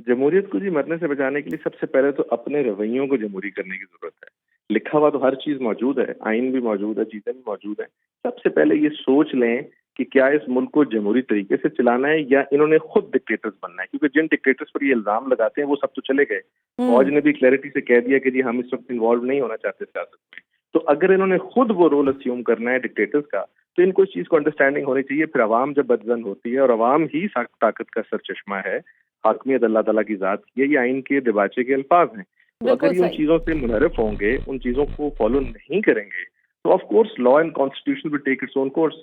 جمہوریت کو مرنے سے بچانے کے لیے سب سے پہلے تو اپنے رویوں کو جمہوری کرنے کی ضرورت ہے. لکھا ہوا تو ہر چیز موجود ہے, آئین بھی موجود ہے, چیزیں بھی موجود ہیں. سب سے پہلے یہ سوچ لیں کہ کیا اس ملک کو جمہوری طریقے سے چلانا ہے یا انہوں نے خود ڈکٹیٹرز بننا ہے, کیونکہ جن ڈکٹیٹرز پر یہ الزام لگاتے ہیں وہ سب تو چلے گئے. فوج نے بھی کلیئرٹی سے کہہ دیا کہ جی ہم اس وقت انوالو نہیں ہونا چاہتے سیاست میں. تو اگر انہوں نے خود وہ رول اسیوم کرنا ہے ڈکٹیٹرز کا تو ان کو اس چیز کو انڈرسٹینڈنگ ہونی چاہیے. پھر عوام جب بدزن ہوتی ہے اور عوام ہی طاقت کا سرچشمہ ہے, حاکمیت اللہ تعالیٰ کی ذات کی ہے, یہ آئین کے دباچے کے الفاظ ہیں. تو اگر یہ ان چیزوں سے منحرف ہوں گے, ان چیزوں کو فالو نہیں کریں گے, تو of course law and constitution will take its own course.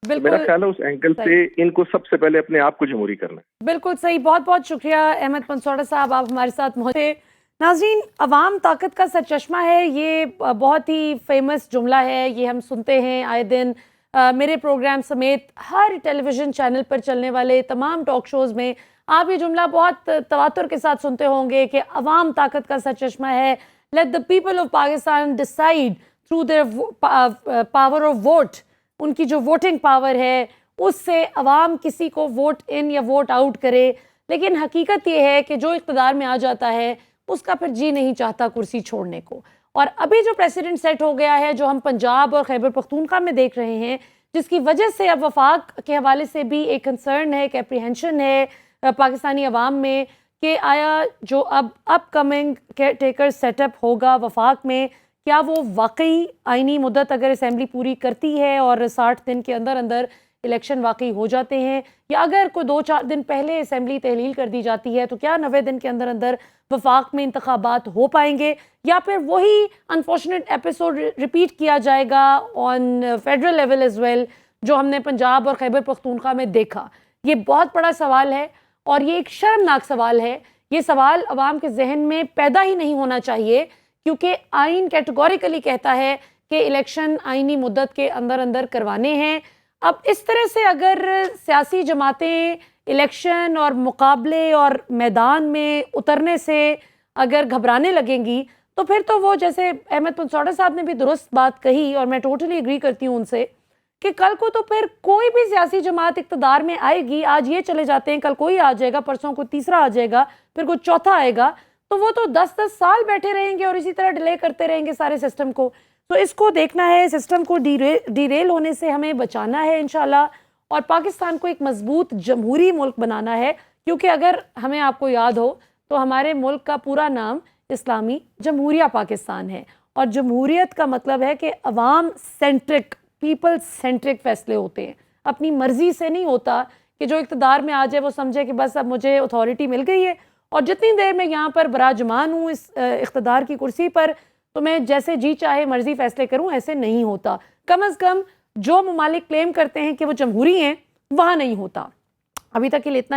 میرا خیال ہے اس اینگل سے ان کو سب سے پہلے اپنے آپ کو جمہوری کرنا ہے. بالکل صحیح. بہت بہت شکریہ احمد بنسوٹا صاحب, آپ ہمارے ساتھ موجود تھے. ناظرین, عوام طاقت کا سرچشمہ ہے, یہ بہت ہی فیمس جملہ ہے, یہ ہم سنتے ہیں آئے دن. میرے پروگرام سمیت ہر ٹیلی ویژن چینل پر چلنے والے تمام ٹاک شوز میں آپ یہ جملہ بہت تواتر کے ساتھ سنتے ہوں گے کہ عوام طاقت کا سرچشمہ ہے. Let the people of Pakistan decide through their power of vote. ان کی جو ووٹنگ پاور ہے اس سے عوام کسی کو ووٹ ان یا ووٹ آؤٹ کرے. لیکن حقیقت یہ ہے کہ جو اقتدار میں آ جاتا ہے اس کا پھر جی نہیں چاہتا کرسی چھوڑنے کو. اور ابھی جو پریسیڈنٹ سیٹ ہو گیا ہے, جو ہم پنجاب اور خیبر پختونخوا میں دیکھ رہے ہیں, جس کی وجہ سے اب وفاق کے حوالے سے بھی ایک کنسرن ہے, ایک اپریہنشن ہے پاکستانی عوام میں کہ آیا جو اب upcoming caretaker set up ہوگا وفاق میں, کیا وہ واقعی آئینی مدت اگر اسمبلی پوری کرتی ہے اور 60 دن کے اندر اندر الیکشن واقعی ہو جاتے ہیں, یا اگر کوئی 2-4 دن پہلے اسمبلی تحلیل کر دی جاتی ہے تو کیا 90 دن کے اندر اندر وفاق میں انتخابات ہو پائیں گے, یا پھر وہی انفارچونیٹ ایپیسوڈ ریپیٹ کیا جائے گا آن فیڈرل لیول ایز ویل جو ہم نے پنجاب اور خیبر پختونخوا میں دیکھا. یہ بہت بڑا سوال ہے اور یہ ایک شرمناک سوال ہے. یہ سوال عوام کے ذہن میں پیدا ہی نہیں ہونا چاہیے, کیونکہ آئین کیٹیگوریکلی کہتا ہے کہ الیکشن آئینی مدت کے اندر اندر کروانے ہیں. اب اس طرح سے اگر سیاسی جماعتیں الیکشن اور مقابلے اور میدان میں اترنے سے اگر گھبرانے لگیں گی تو پھر تو وہ, جیسے احمد بنسوٹا صاحب نے بھی درست بات کہی اور میں ٹوٹلی اگری کرتی ہوں ان سے, کہ کل کو تو پھر کوئی بھی سیاسی جماعت اقتدار میں آئے گی, آج یہ چلے جاتے ہیں, کل کوئی آ جائے گا, پرسوں کو تیسرا آ جائے گا, پھر کوئی چوتھا آئے گا, تو وہ تو 10-10 سال بیٹھے رہیں گے اور اسی طرح ڈیلے کرتے رہیں گے سارے سسٹم کو. تو اس کو دیکھنا ہے, سسٹم کو ڈیریل ہونے سے ہمیں بچانا ہے انشاءاللہ, اور پاکستان کو ایک مضبوط جمہوری ملک بنانا ہے. کیونکہ اگر ہمیں آپ کو یاد ہو تو ہمارے ملک کا پورا نام اسلامی جمہوریہ پاکستان ہے, اور جمہوریت کا مطلب ہے کہ عوام سینٹرک, پیپل سینٹرک فیصلے ہوتے ہیں. اپنی مرضی سے نہیں ہوتا کہ جو اقتدار میں آ جائے وہ سمجھے کہ بس اب مجھے اتھارٹی مل گئی ہے اور جتنی دیر میں یہاں پر براجمان ہوں اس اقتدار کی کرسی پر تو میں جیسے جی چاہے مرضی فیصلے کروں. ایسے نہیں ہوتا. کم از کم جو ممالک کلیم کرتے ہیں کہ وہ جمہوری ہیں وہاں نہیں ہوتا. ابھی تک کے لیے اتنا